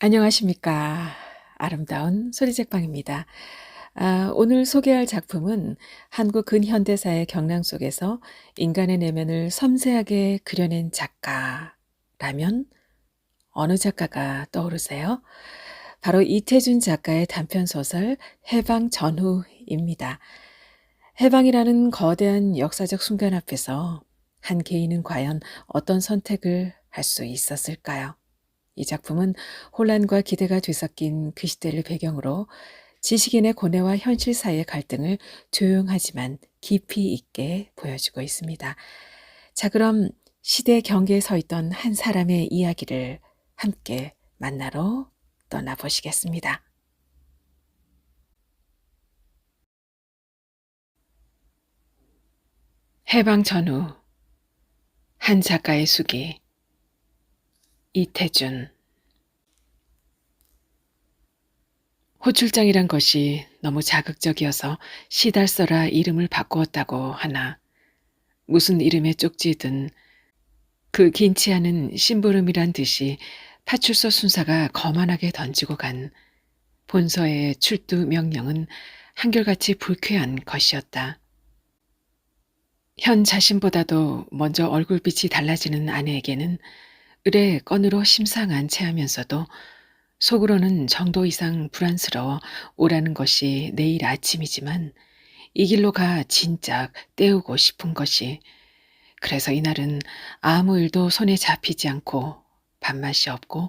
안녕하십니까. 아름다운 소리책방입니다. 오늘 소개할 작품은 한국 근현대사의 경랑 속에서 인간의 내면을 섬세하게 그려낸 작가라면 어느 작가가 떠오르세요? 바로 이태준 작가의 단편소설 해방전후입니다. 해방이라는 거대한 역사적 순간 앞에서 한 개인은 과연 어떤 선택을 할 수 있었을까요? 이 작품은 혼란과 기대가 뒤섞인 그 시대를 배경으로 지식인의 고뇌와 현실 사이의 갈등을 조용하지만 깊이 있게 보여주고 있습니다. 자, 그럼 시대 경계에 서 있던 한 사람의 이야기를 함께 만나러 떠나보시겠습니다. 해방 전후 한 작가의 수기 이태준. 호출장이란 것이 너무 자극적이어서 시달서라 이름을 바꾸었다고 하나, 무슨 이름에 쪽지든 그 긴치 않은 심부름이란 듯이 파출소 순사가 거만하게 던지고 간 본서의 출두 명령은 한결같이 불쾌한 것이었다. 현 자신보다도 먼저 얼굴빛이 달라지는 아내에게는 을의 건으로 심상한 체하면서도 속으로는 정도 이상 불안스러워 오라는 것이 내일 아침이지만 이 길로 가 진작 때우고 싶은 것이, 그래서 이날은 아무 일도 손에 잡히지 않고 밥맛이 없고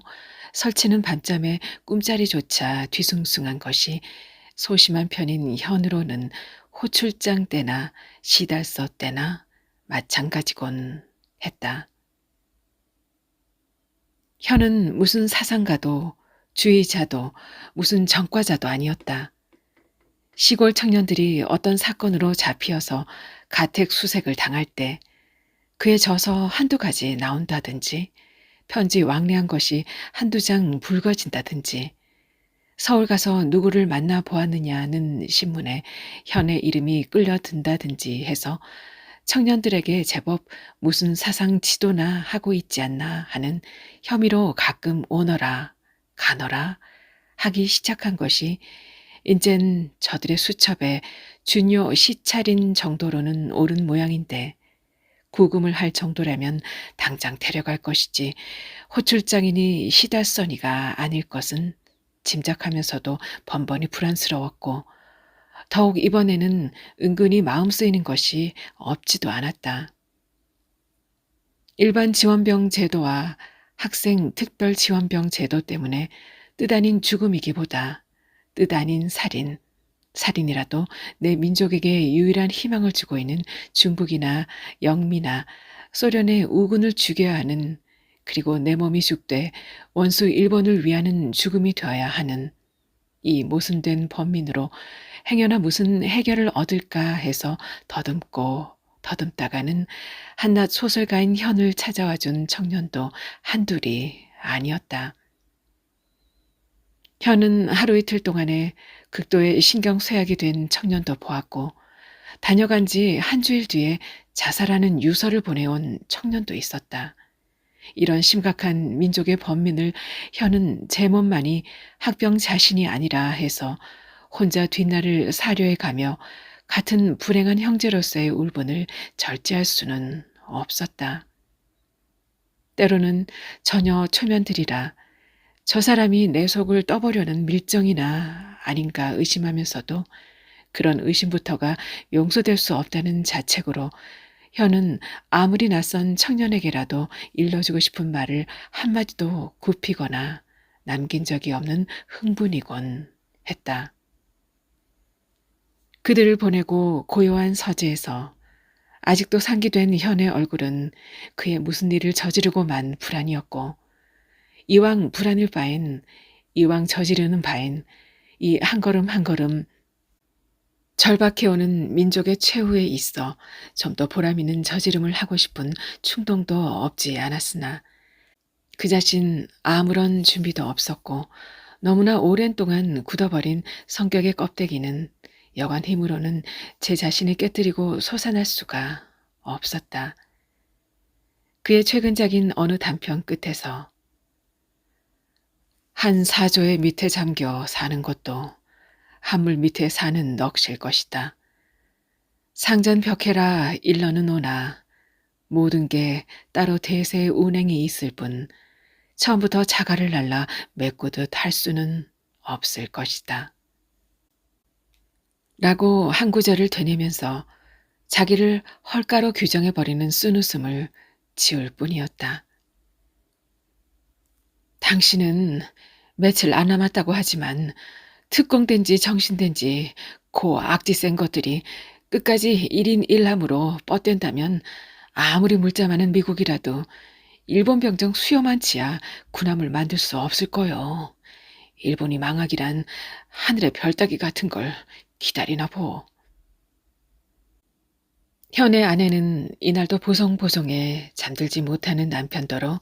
설치는 밤잠에 꿈자리조차 뒤숭숭한 것이 소심한 편인 현으로는 호출장 때나 시달서 때나 마찬가지곤 했다. 현은 무슨 사상가도 주의자도 무슨 전과자도 아니었다. 시골 청년들이 어떤 사건으로 잡히어서 가택수색을 당할 때 그에 져서 한두 가지 나온다든지, 편지 왕래한 것이 한두 장 붉어진다든지, 서울 가서 누구를 만나 보았느냐는 신문에 현의 이름이 끌려든다든지 해서 청년들에게 제법 무슨 사상 지도나 하고 있지 않나 하는 혐의로 가끔 오너라 가너라 하기 시작한 것이 인젠 저들의 수첩에 준요 시찰인 정도로는 옳은 모양인데, 구금을 할 정도라면 당장 데려갈 것이지 호출장이니 시달서니가 아닐 것은 짐작하면서도 번번이 불안스러웠고, 더욱 이번에는 은근히 마음 쓰이는 것이 없지도 않았다. 일반 지원병 제도와 학생 특별 지원병 제도 때문에 뜻 아닌 죽음이기보다 뜻 아닌 살인, 살인이라도 내 민족에게 유일한 희망을 주고 있는 중국이나 영미나 소련의 우군을 죽여야 하는, 그리고 내 몸이 죽되 원수 일본을 위하는 죽음이 되어야 하는 이 모순된 범민으로 행여나 무슨 해결을 얻을까 해서 더듬고 더듬다가는 한낱 소설가인 현을 찾아와 준 청년도 한둘이 아니었다. 현은 하루 이틀 동안에 극도의 신경쇠약이 된 청년도 보았고, 다녀간 지 한 주일 뒤에 자살하는 유서를 보내온 청년도 있었다. 이런 심각한 민족의 번민을 현은 제 몸만이 학병 자신이 아니라 해서 혼자 뒷날을 사려해 가며 같은 불행한 형제로서의 울분을 절제할 수는 없었다. 때로는 전혀 초면들이라 저 사람이 내 속을 떠보려는 밀정이나 아닌가 의심하면서도 그런 의심부터가 용서될 수 없다는 자책으로 현은 아무리 낯선 청년에게라도 일러주고 싶은 말을 한마디도 굽히거나 남긴 적이 없는 흥분이곤 했다. 그들을 보내고 고요한 서재에서 아직도 상기된 현의 얼굴은 그의 무슨 일을 저지르고 만 불안이었고, 이왕 불안일 바엔, 이왕 저지르는 바엔 이 한 걸음 한 걸음 절박해오는 민족의 최후에 있어 좀 더 보람있는 저지름을 하고 싶은 충동도 없지 않았으나 그 자신 아무런 준비도 없었고, 너무나 오랜 동안 굳어버린 성격의 껍데기는 여간 힘으로는 제 자신을 깨뜨리고 솟아날 수가 없었다. 그의 최근작인 어느 단편 끝에서 한 사조의 밑에 잠겨 사는 것도 한물 밑에 사는 넋일 것이다. 상전벽해라 일러는 오나 모든 게 따로 대세의 운행이 있을 뿐 처음부터 자갈을 날라 메꾸듯 할 수는 없을 것이다. 라고 한 구절을 되뇌면서 자기를 헐가로 규정해버리는 쓴웃음을 지을 뿐이었다. 당신은 며칠 안 남았다고 하지만 특공된지 정신된지 고 악지 센 것들이 끝까지 1인 1함으로 뻗댄다면 아무리 물자 많은 미국이라도 일본 병정 수요만 치야 군함을 만들 수 없을 거요. 일본이 망하기란 하늘의 별따기 같은 걸 기다리나 보. 현의 아내는 이날도 보송보송해 잠들지 못하는 남편더러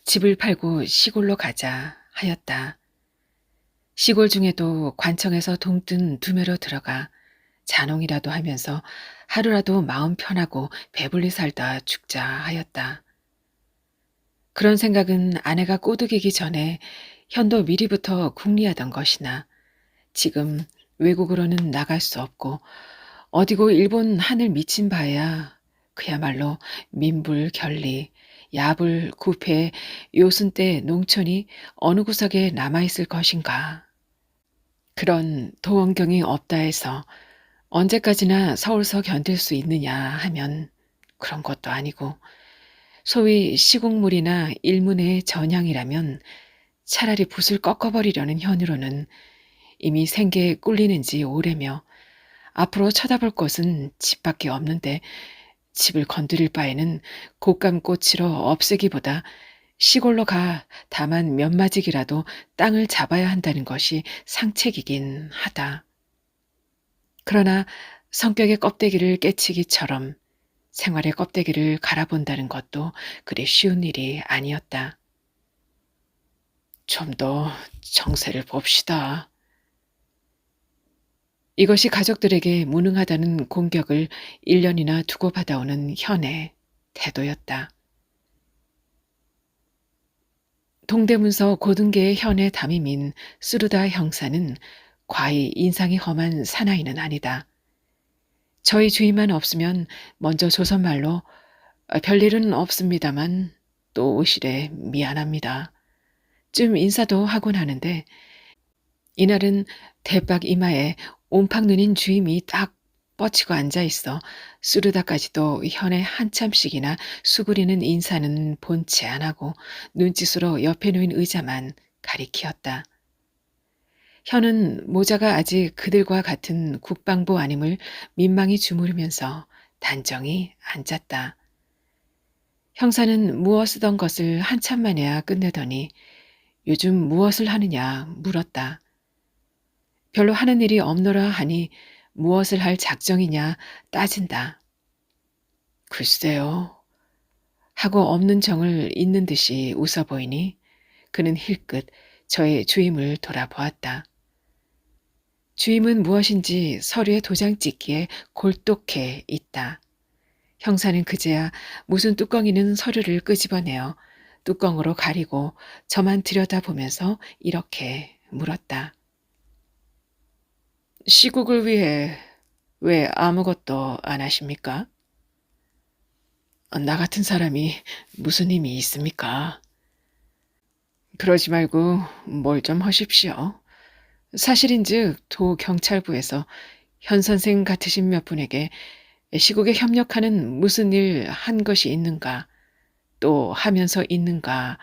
집을 팔고 시골로 가자 하였다. 시골 중에도 관청에서 동뜬 두매로 들어가 잔홍이라도 하면서 하루라도 마음 편하고 배불리 살다 죽자 하였다. 그런 생각은 아내가 꼬드기기 전에 현도 미리부터 궁리하던 것이나 지금 외국으로는 나갈 수 없고 어디고 일본 하늘 미친 바야 그야말로 민불 결리, 야불 구패 요순 때 농촌이 어느 구석에 남아있을 것인가. 그런 도원경이 없다 해서 언제까지나 서울서 견딜 수 있느냐 하면 그런 것도 아니고 소위 시국물이나 일문의 전향이라면 차라리 붓을 꺾어버리려는 현으로는 이미 생계에 꿀리는지 오래며 앞으로 쳐다볼 곳은 집밖에 없는데 집을 건드릴 바에는 곶감꽃으로 없애기보다 시골로 가 다만 몇 마지기라도 땅을 잡아야 한다는 것이 상책이긴 하다. 그러나 성격의 껍데기를 깨치기처럼 생활의 껍데기를 갈아본다는 것도 그리 쉬운 일이 아니었다. 좀 더 정세를 봅시다. 이것이 가족들에게 무능하다는 공격을 1년이나 두고 받아오는 현의 태도였다. 동대문서 고등계의 현의 담임인 쓰루다 형사는 과히 인상이 험한 사나이는 아니다. 저희 주인만 없으면 먼저 조선말로 별일은 없습니다만 또 오시래 미안합니다. 좀 인사도 하곤 하는데 이날은 대박 이마에 옴팍 눈인 주임이 딱 뻗치고 앉아있어 쓰르다까지도 현에 한참씩이나 수그리는 인사는 본체 안 하고 눈짓으로 옆에 놓인 의자만 가리키었다. 현은 모자가 아직 그들과 같은 국방부 아님을 민망히 주무르면서 단정히 앉았다. 형사는 무엇 쓰던 것을 한참 만에야 끝내더니 요즘 무엇을 하느냐 물었다. 별로 하는 일이 없노라 하니 무엇을 할 작정이냐 따진다. 글쎄요. 하고 없는 정을 잇는 듯이 웃어 보이니 그는 힐끗 저의 주임을 돌아보았다. 주임은 무엇인지 서류에 도장 찍기에 골똘해 있다. 형사는 그제야 무슨 뚜껑이는 서류를 끄집어내어 뚜껑으로 가리고 저만 들여다보면서 이렇게 물었다. 시국을 위해 왜 아무것도 안 하십니까? 나 같은 사람이 무슨 힘이 있습니까? 그러지 말고 뭘 좀 하십시오. 사실인즉 도 경찰부에서 현 선생 같으신 몇 분에게 시국에 협력하는 무슨 일 한 것이 있는가, 또 하면서 있는가,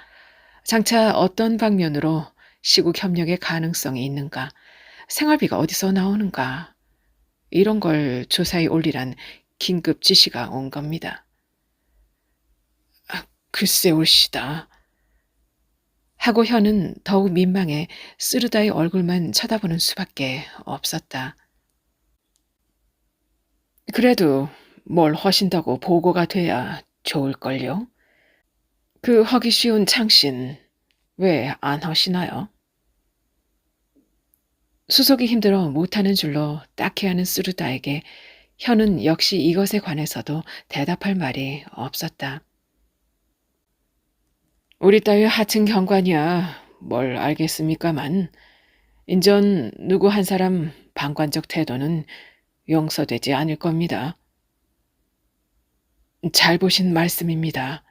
장차 어떤 방면으로 시국 협력의 가능성이 있는가, 생활비가 어디서 나오는가, 이런 걸 조사해 올리란 긴급 지시가 온 겁니다. 글쎄 올시다. 하고 현은 더욱 민망해 쓰르다의 얼굴만 쳐다보는 수밖에 없었다. 그래도 뭘 하신다고 보고가 돼야 좋을걸요? 그 하기 쉬운 창신 왜 안 하시나요? 수속이 힘들어 못하는 줄로 딱해하는 쓰르다에게 현은 역시 이것에 관해서도 대답할 말이 없었다. 우리 따위 하층 경관이야 뭘 알겠습니까만 인전 누구 한 사람 방관적 태도는 용서되지 않을 겁니다. 잘 보신 말씀입니다.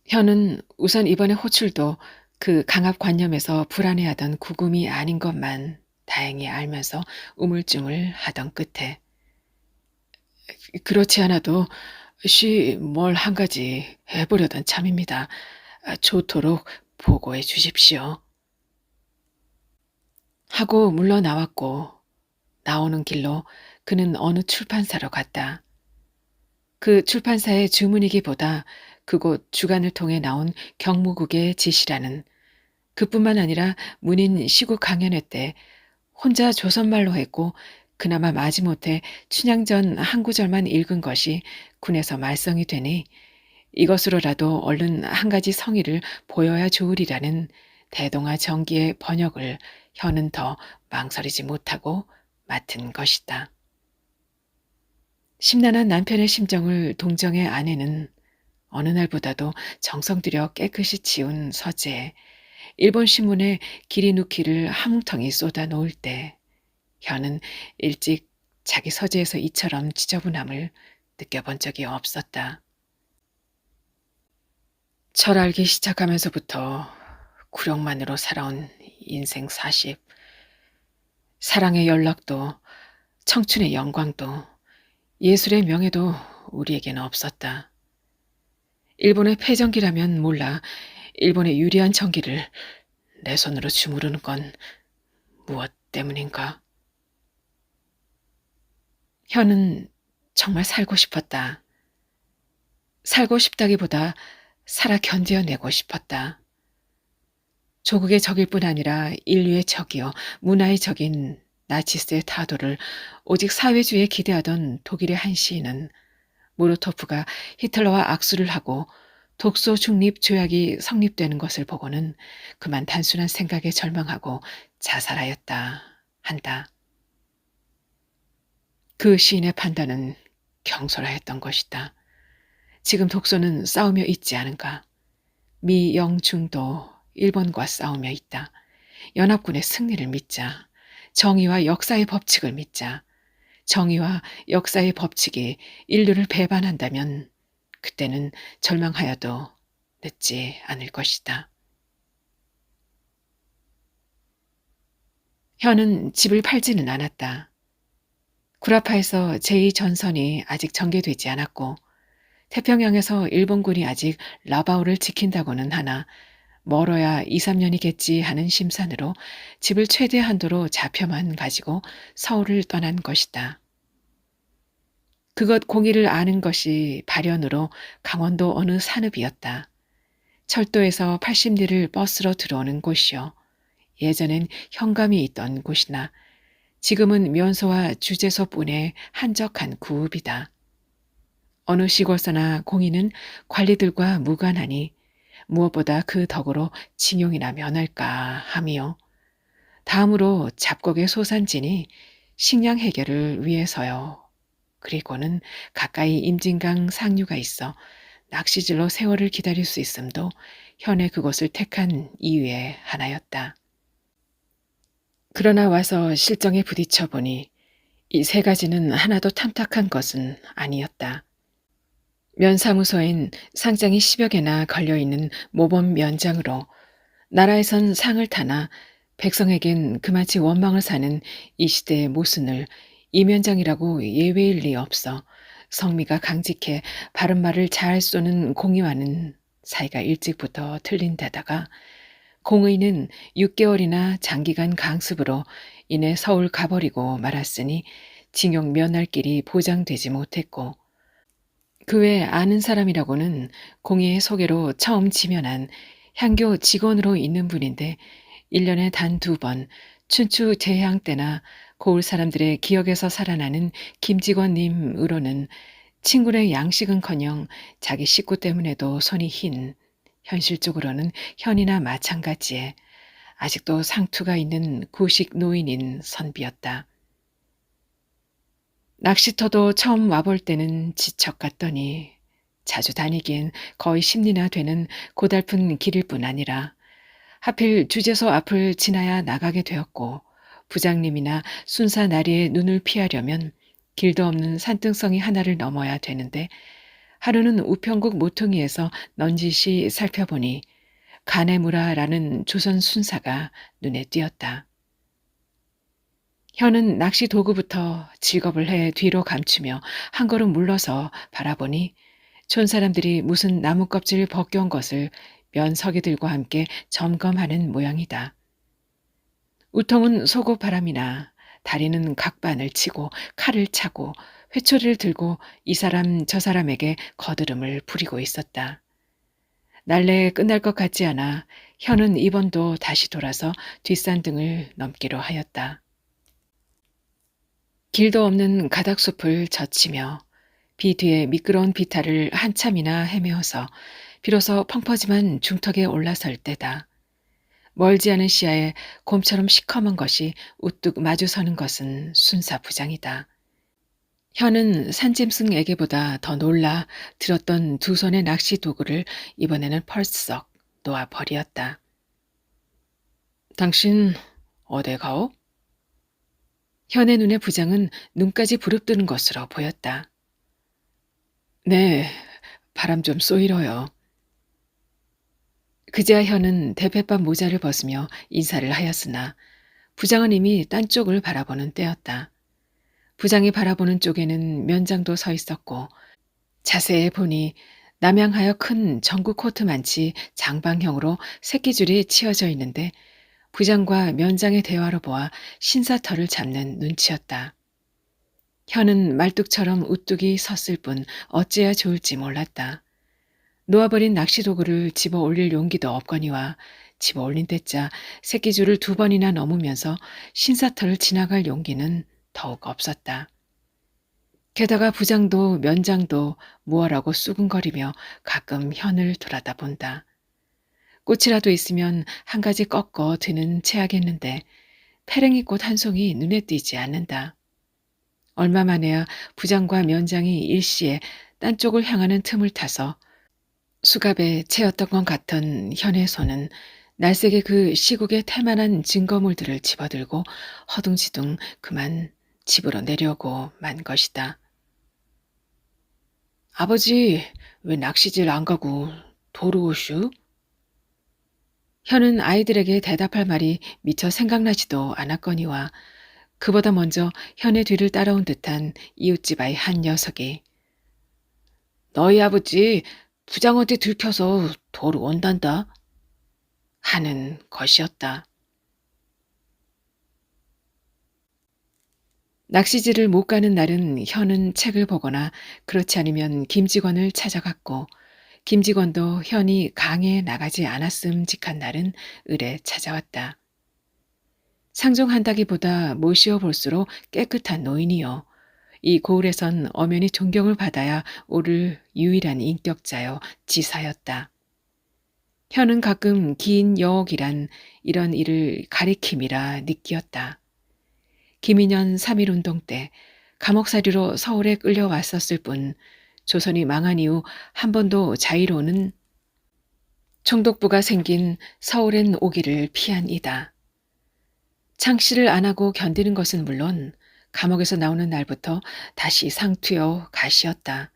현은 우선 이번에 호출도 그 강압관념에서 불안해하던 구금이 아닌 것만 다행히 알면서 우물쭈물 하던 끝에 그렇지 않아도 뭘 한 가지 해보려던 참입니다. 좋도록 보고해 주십시오. 하고 물러나왔고 나오는 길로 그는 어느 출판사로 갔다. 그 출판사의 주문이기보다 그곳 주간을 통해 나온 경무국의 지시라는 그뿐만 아니라 문인 시국 강연회 때 혼자 조선말로 했고 그나마 마지못해 춘향전 한 구절만 읽은 것이 군에서 말썽이 되니 이것으로라도 얼른 한 가지 성의를 보여야 좋으리라는 대동아 정기의 번역을 현은 더 망설이지 못하고 맡은 것이다. 심란한 남편의 심정을 동정의 아내는 어느 날보다도 정성 들여 깨끗이 치운 서재에 일본 신문에 기리누키를 한 뭉텅이 쏟아 놓을 때 현은 일찍 자기 서재에서 이처럼 지저분함을 느껴본 적이 없었다. 철 알기 시작하면서부터 구력만으로 살아온 인생 40. 사랑의 연락도 청춘의 영광도 예술의 명예도 우리에게는 없었다. 일본의 패전기라면 몰라 일본의 유리한 전기를 내 손으로 주무르는 건 무엇 때문인가? 현은 정말 살고 싶었다. 살고 싶다기보다 살아 견뎌내고 싶었다. 조국의 적일 뿐 아니라 인류의 적이요 문화의 적인 나치스의 타도를 오직 사회주의에 기대하던 독일의 한 시인은 모로토프가 히틀러와 악수를 하고 독소 중립 조약이 성립되는 것을 보고는 그만 단순한 생각에 절망하고 자살하였다 한다. 그 시인의 판단은 경솔하였던 것이다. 지금 독소는 싸우며 있지 않은가. 미, 영, 중도 일본과 싸우며 있다. 연합군의 승리를 믿자. 정의와 역사의 법칙을 믿자. 정의와 역사의 법칙이 인류를 배반한다면 그때는 절망하여도 늦지 않을 것이다. 현은 집을 팔지는 않았다. 구라파에서 제2전선이 아직 전개되지 않았고 태평양에서 일본군이 아직 라바오를 지킨다고는 하나 멀어야 2, 3년이겠지 하는 심산으로 집을 최대 한도로 잡혀만 가지고 서울을 떠난 것이다. 그것 공의를 아는 것이 발현으로 강원도 어느 산읍이었다. 철도에서 80리를 버스로 들어오는 곳이요. 예전엔 현감이 있던 곳이나 지금은 면소와 주재소뿐의 한적한 구읍이다. 어느 시골서나 공의는 관리들과 무관하니 무엇보다 그 덕으로 징용이나 면할까 하며 다음으로 잡곡의 소산진이 식량 해결을 위해서요. 그리고는 가까이 임진강 상류가 있어 낚시질로 세월을 기다릴 수 있음도 현에 그곳을 택한 이유의 하나였다. 그러나 와서 실정에 부딪혀 보니 이 세 가지는 하나도 탐탁한 것은 아니었다. 면사무소엔 상장이 10여 개나 걸려있는 모범 면장으로 나라에선 상을 타나 백성에겐 그마치 원망을 사는 이 시대의 모순을 이 면장이라고 예외일 리 없어 성미가 강직해 바른 말을 잘 쏘는 공의와는 사이가 일찍부터 틀린 데다가 공의는 6개월이나 장기간 강습으로 이내 서울 가버리고 말았으니 징용 면할 길이 보장되지 못했고 그 외 아는 사람이라고는 공의의 소개로 처음 지면한 향교 직원으로 있는 분인데 1년에 단 2번 춘추 재향 때나 고을 사람들의 기억에서 살아나는 김직원님으로는 친구의 양식은커녕 자기 식구 때문에도 손이 흰 현실적으로는 현이나 마찬가지에 아직도 상투가 있는 구식 노인인 선비였다. 낚시터도 처음 와볼 때는 지척 같더니 자주 다니기엔 거의 10리나 되는 고달픈 길일 뿐 아니라 하필 주재소 앞을 지나야 나가게 되었고 부장님이나 순사 나리의 눈을 피하려면 길도 없는 산등성이 하나를 넘어야 되는데 하루는 우편국 모퉁이에서 넌지시 살펴보니 가네무라라는 조선 순사가 눈에 띄었다. 혀는 낚시 도구부터 직업을 해 뒤로 감추며 한 걸음 물러서 바라보니 촌 사람들이 무슨 나무 껍질 벗겨온 것을 면서기들과 함께 점검하는 모양이다. 우통은 속옷 바람이나 다리는 각반을 치고 칼을 차고 회초리를 들고 이 사람 저 사람에게 거드름을 부리고 있었다. 날래에 끝날 것 같지 않아 혀는 이번도 다시 돌아서 뒷산등을 넘기로 하였다. 길도 없는 가닥숲을 젖히며 비 뒤에 미끄러운 비탈을 한참이나 헤매어서 비로소 펑퍼짐한 중턱에 올라설 때다. 멀지 않은 시야에 곰처럼 시커먼 것이 우뚝 마주서는 것은 순사 부장이다. 혀는 산짐승에게보다 더 놀라 들었던 두 손의 낚시 도구를 이번에는 펄썩 놓아 버리었다. 당신 어디 가오? 현의 눈에 부장은 눈까지 부릅뜨는 것으로 보였다. 네, 바람 좀 쏘이러요. 그제야 현은 대패밥 모자를 벗으며 인사를 하였으나 부장은 이미 딴 쪽을 바라보는 때였다. 부장이 바라보는 쪽에는 면장도 서 있었고 자세히 보니 남양하여 큰 전구 코트만치 장방형으로 새끼줄이 치어져 있는데 부장과 면장의 대화로 보아 신사털을 잡는 눈치였다. 현은 말뚝처럼 우뚝이 섰을 뿐 어찌해야 좋을지 몰랐다. 놓아버린 낚시도구를 집어 올릴 용기도 없거니와 집어 올린 때짜 새끼줄을 2번이나 넘으면서 신사털을 지나갈 용기는 더욱 없었다. 게다가 부장도 면장도 무엇라고 쑥은거리며 가끔 현을 돌아다 본다. 꽃이라도 있으면 한 가지 꺾어 드는 체하겠는데 페랭이 꽃 한 송이 눈에 띄지 않는다. 얼마 만에야 부장과 면장이 일시에 딴 쪽을 향하는 틈을 타서 수갑에 채였던 것 같은 현의 손은 날쌔게 그 시국의 태만한 증거물들을 집어들고 허둥지둥 그만 집으로 내려오고 만 것이다. 아버지, 왜 낚시질 안 가고 도로 오슈? 현은 아이들에게 대답할 말이 미처 생각나지도 않았거니와 그보다 먼저 현의 뒤를 따라온 듯한 이웃집 아이 한 녀석이 너희 아버지 부장한테 들켜서 도로 온단다 하는 것이었다. 낚시질을 못 가는 날은 현은 책을 보거나 그렇지 않으면 김직원을 찾아갔고 김직원도 현이 강에 나가지 않았음직한 날은 을에 찾아왔다. 상종한다기보다 모시어 볼수록 깨끗한 노인이요. 이 고을에선 엄연히 존경을 받아야 오를 유일한 인격자여 지사였다. 현은 가끔 긴 여옥이란 이런 일을 가리킴이라 느끼었다. 김인년 3.1운동 때 감옥살이로 서울에 끌려왔었을 뿐 조선이 망한 이후 한 번도 자유로는 총독부가 생긴 서울엔 오기를 피한 이다. 창씨를 안 하고 견디는 것은 물론 감옥에서 나오는 날부터 다시 상투여 가시였다.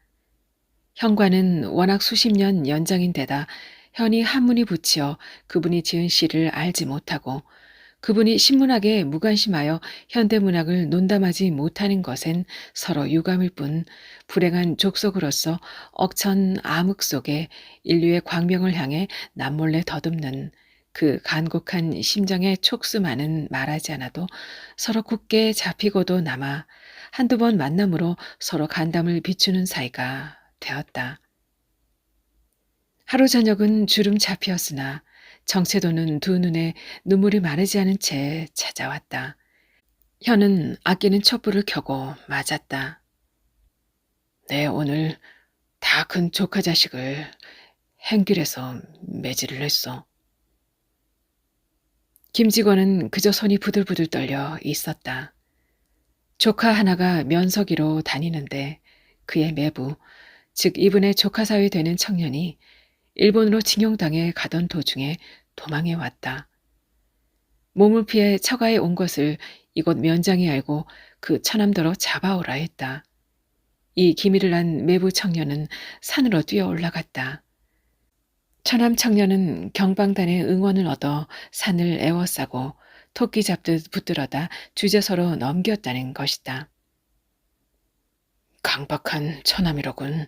현관은 워낙 수십 년 연장인데다 현이 한문이 붙여 그분이 지은 시를 알지 못하고 그분이 신문학에 무관심하여 현대문학을 논담하지 못하는 것엔 서로 유감일 뿐 불행한 족속으로서 억천 암흑 속에 인류의 광명을 향해 남몰래 더듬는 그 간곡한 심정의 촉수만은 말하지 않아도 서로 굳게 잡히고도 남아 한두 번 만남으로 서로 간담을 비추는 사이가 되었다. 하루 저녁은 주름 잡히었으나 정체도는 두 눈에 눈물이 마르지 않은 채 찾아왔다. 현은 아끼는 촛불을 켜고 맞았다. 내 오늘 다 큰 조카 자식을 행길에서 매질을 했어. 김직원은 그저 손이 부들부들 떨려 있었다. 조카 하나가 면서기로 다니는데 그의 매부, 즉 이분의 조카 사위 되는 청년이 일본으로 징용당해 가던 도중에 도망해 왔다. 몸을 피해 처가에 온 것을 이곳 면장이 알고 그 처남더러 잡아오라 했다. 이 기밀을 안 매부 청년은 산으로 뛰어 올라갔다. 처남 청년은 경방단의 응원을 얻어 산을 에워싸고 토끼 잡듯 붙들어다 주제서로 넘겼다는 것이다. 강박한 처남이로군.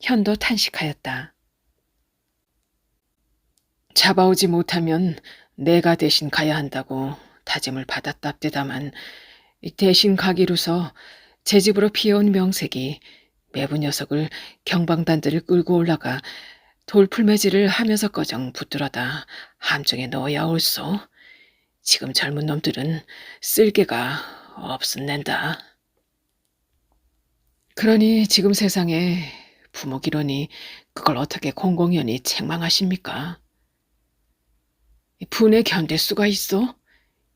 현도 탄식하였다. 잡아오지 못하면 내가 대신 가야 한다고 다짐을 받았답디다만 대신 가기로서 제 집으로 피해온 명색이 매부 녀석을 경방단들을 끌고 올라가 돌풀매질을 하면서꺼정 붙들어다 함정에 넣어야 옳소. 지금 젊은 놈들은 쓸개가 없은낸다. 그러니 지금 세상에 부모기론이 그걸 어떻게 공공연히 책망하십니까? 분에 견딜 수가 있어?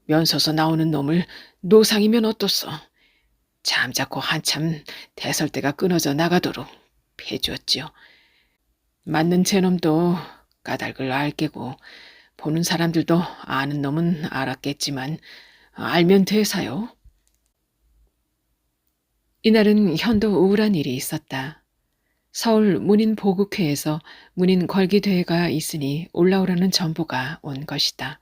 면서서 나오는 놈을 노상이면 어떻소? 잠자코 한참 대설대가 끊어져 나가도록 해주었지요. 맞는 제 놈도 까닭을 알게고 보는 사람들도 아는 놈은 알았겠지만 알면 대사요. 이날은 현도 우울한 일이 있었다. 서울 문인보국회에서 문인걸기대회가 있으니 올라오라는 전보가 온 것이다.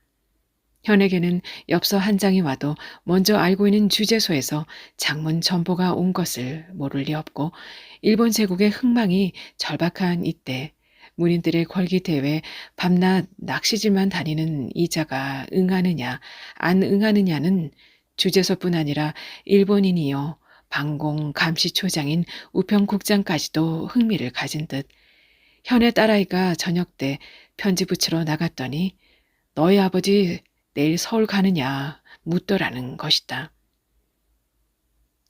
현에게는 엽서 한 장이 와도 먼저 알고 있는 주재소에서 장문 전보가 온 것을 모를 리 없고 일본 제국의 흥망이 절박한 이때 문인들의 걸기대회 밤낮 낚시질만 다니는 이자가 응하느냐 안 응하느냐는 주재소뿐 아니라 일본인이요 방공 감시초장인 우평국장까지도 흥미를 가진 듯 현의 딸아이가 저녁 때 편지 붙이러 나갔더니 너희 아버지 내일 서울 가느냐 묻더라는 것이다.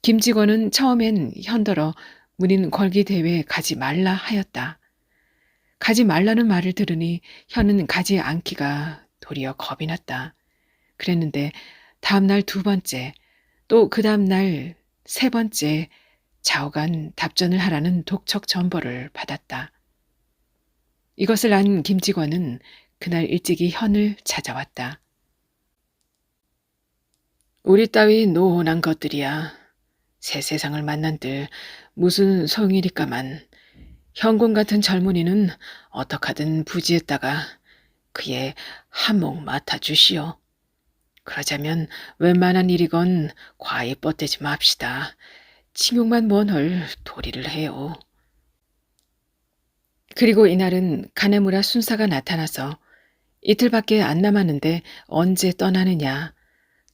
김직원은 처음엔 현더러 문인 걸기대회에 가지 말라 하였다. 가지 말라는 말을 들으니 현은 가지 않기가 도리어 겁이 났다. 그랬는데 다음날 두 번째 또 그 다음날 세 번째 좌우간 답전을 하라는 독촉 전보를 받았다. 이것을 안 김직원은 그날 일찍이 현을 찾아왔다. 우리 따위 노혼한 것들이야. 새 세상을 만난들 무슨 소용이리까만 현공 같은 젊은이는 어떡하든 부지했다가 그의 한몫 맡아주시오. 그러자면 웬만한 일이건 과히 뻗대지 맙시다. 칭용만 먼헐 도리를 해요. 그리고 이날은 가네무라 순사가 나타나서 이틀밖에 안 남았는데 언제 떠나느냐.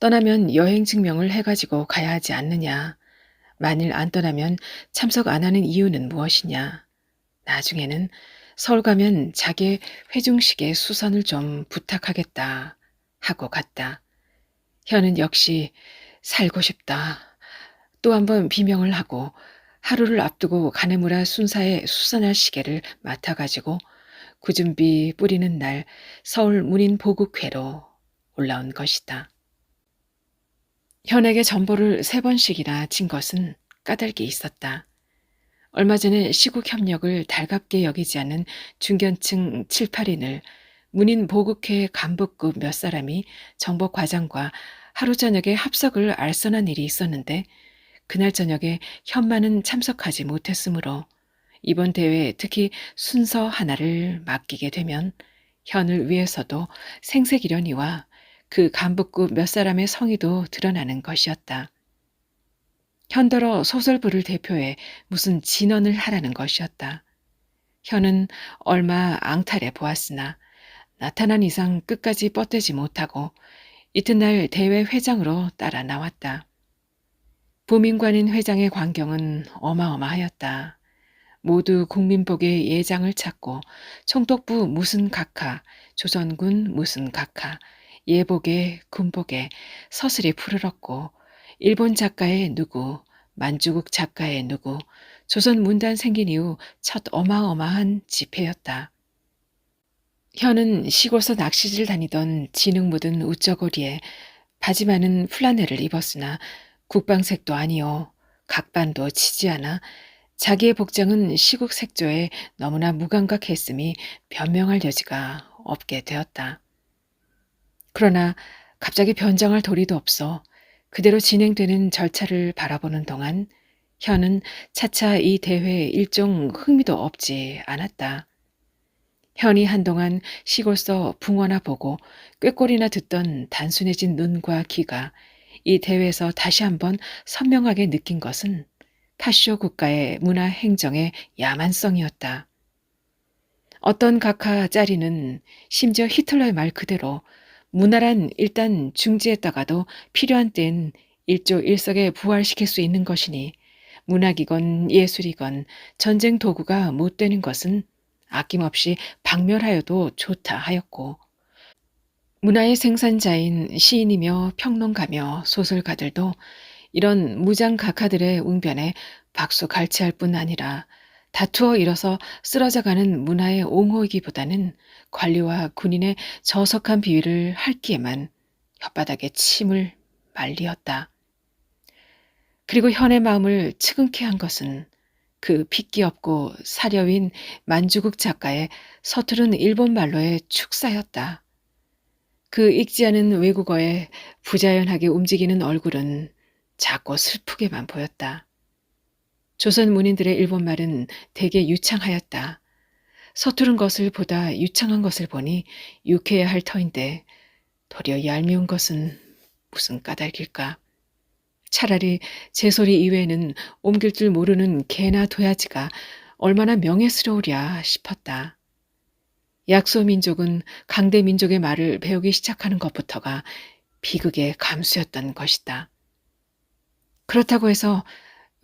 떠나면 여행 증명을 해가지고 가야 하지 않느냐. 만일 안 떠나면 참석 안 하는 이유는 무엇이냐. 나중에는 서울 가면 자기 회중식의 수선을 좀 부탁하겠다 하고 갔다. 현은 역시 살고 싶다. 또 한 번 비명을 하고 하루를 앞두고 가네무라 순사의 수선할 시계를 맡아가지고 구준비 뿌리는 날 서울 문인보국회로 올라온 것이다. 현에게 전보를 3번씩이나 진 것은 까닭이 있었다. 얼마 전에 시국 협력을 달갑게 여기지 않는 중견층 7, 8인을 문인보국회 간부급 몇 사람이 정보 과장과 하루 저녁에 합석을 알선한 일이 있었는데 그날 저녁에 현만은 참석하지 못했으므로 이번 대회에 특히 순서 하나를 맡기게 되면 현을 위해서도 생색이려니와 그 간부급 몇 사람의 성의도 드러나는 것이었다. 현더러 소설부를 대표해 무슨 진언을 하라는 것이었다. 현은 얼마 앙탈해 보았으나 나타난 이상 끝까지 뻗대지 못하고 이튿날 대회 회장으로 따라 나왔다. 부민관인 회장의 광경은 어마어마하였다. 모두 국민복의 예장을 찾고 총독부 무슨 각하, 조선군 무슨 각하, 예복에 군복에 서슬이 푸르렀고 일본 작가의 누구, 만주국 작가의 누구, 조선 문단 생긴 이후 첫 어마어마한 집회였다. 현은 시골서 낚시질 다니던 진흙 묻은 우쩌고리에 바지 많은 플라넬을 입었으나 국방색도 아니요 각반도 치지 않아 자기의 복장은 시국 색조에 너무나 무감각했음이 변명할 여지가 없게 되었다. 그러나 갑자기 변장할 도리도 없어 그대로 진행되는 절차를 바라보는 동안 현은 차차 이 대회에 일종 흥미도 없지 않았다. 현이 한동안 시골서 붕어나 보고 꾀꼬리나 듣던 단순해진 눈과 귀가 이 대회에서 다시 한번 선명하게 느낀 것은 파쇼 국가의 문화 행정의 야만성이었다. 어떤 각하 짜리는 심지어 히틀러의 말 그대로 문화란 일단 중지했다가도 필요한 때엔 일조일석에 부활시킬 수 있는 것이니 문학이건 예술이건 전쟁 도구가 못 되는 것은 아낌없이 박멸하여도 좋다 하였고 문화의 생산자인 시인이며 평론가며 소설가들도 이런 무장 각하들의 웅변에 박수 갈채할 뿐 아니라 다투어 일어서 쓰러져가는 문화의 옹호이기보다는 관리와 군인의 저속한 비위를 할기에만 혓바닥에 침을 말리었다. 그리고 현의 마음을 측은케 한 것은 그 핏기 없고 사려윈 만주국 작가의 서투른 일본말로의 축사였다. 그 읽지 않은 외국어에 부자연하게 움직이는 얼굴은 작고 슬프게만 보였다. 조선 문인들의 일본말은 되게 유창하였다. 서투른 것을 보다 유창한 것을 보니 유쾌해야 할 터인데 도리어 얄미운 것은 무슨 까닭일까. 차라리 제 소리 이외에는 옮길 줄 모르는 개나 도야지가 얼마나 명예스러우랴 싶었다. 약소민족은 강대민족의 말을 배우기 시작하는 것부터가 비극의 감수였던 것이다. 그렇다고 해서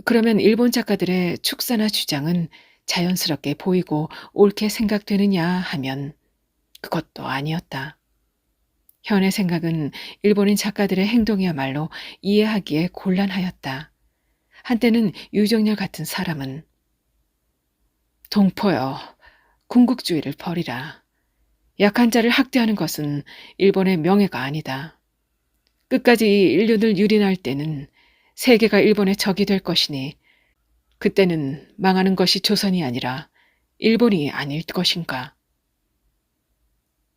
그러면 일본 작가들의 축사나 주장은 자연스럽게 보이고 옳게 생각되느냐 하면 그것도 아니었다. 현의 생각은 일본인 작가들의 행동이야말로 이해하기에 곤란하였다. 한때는 유정열 같은 사람은 동포여, 군국주의를 버리라. 약한 자를 학대하는 것은 일본의 명예가 아니다. 끝까지 이 인륜을 유린할 때는 세계가 일본의 적이 될 것이니 그때는 망하는 것이 조선이 아니라 일본이 아닐 것인가.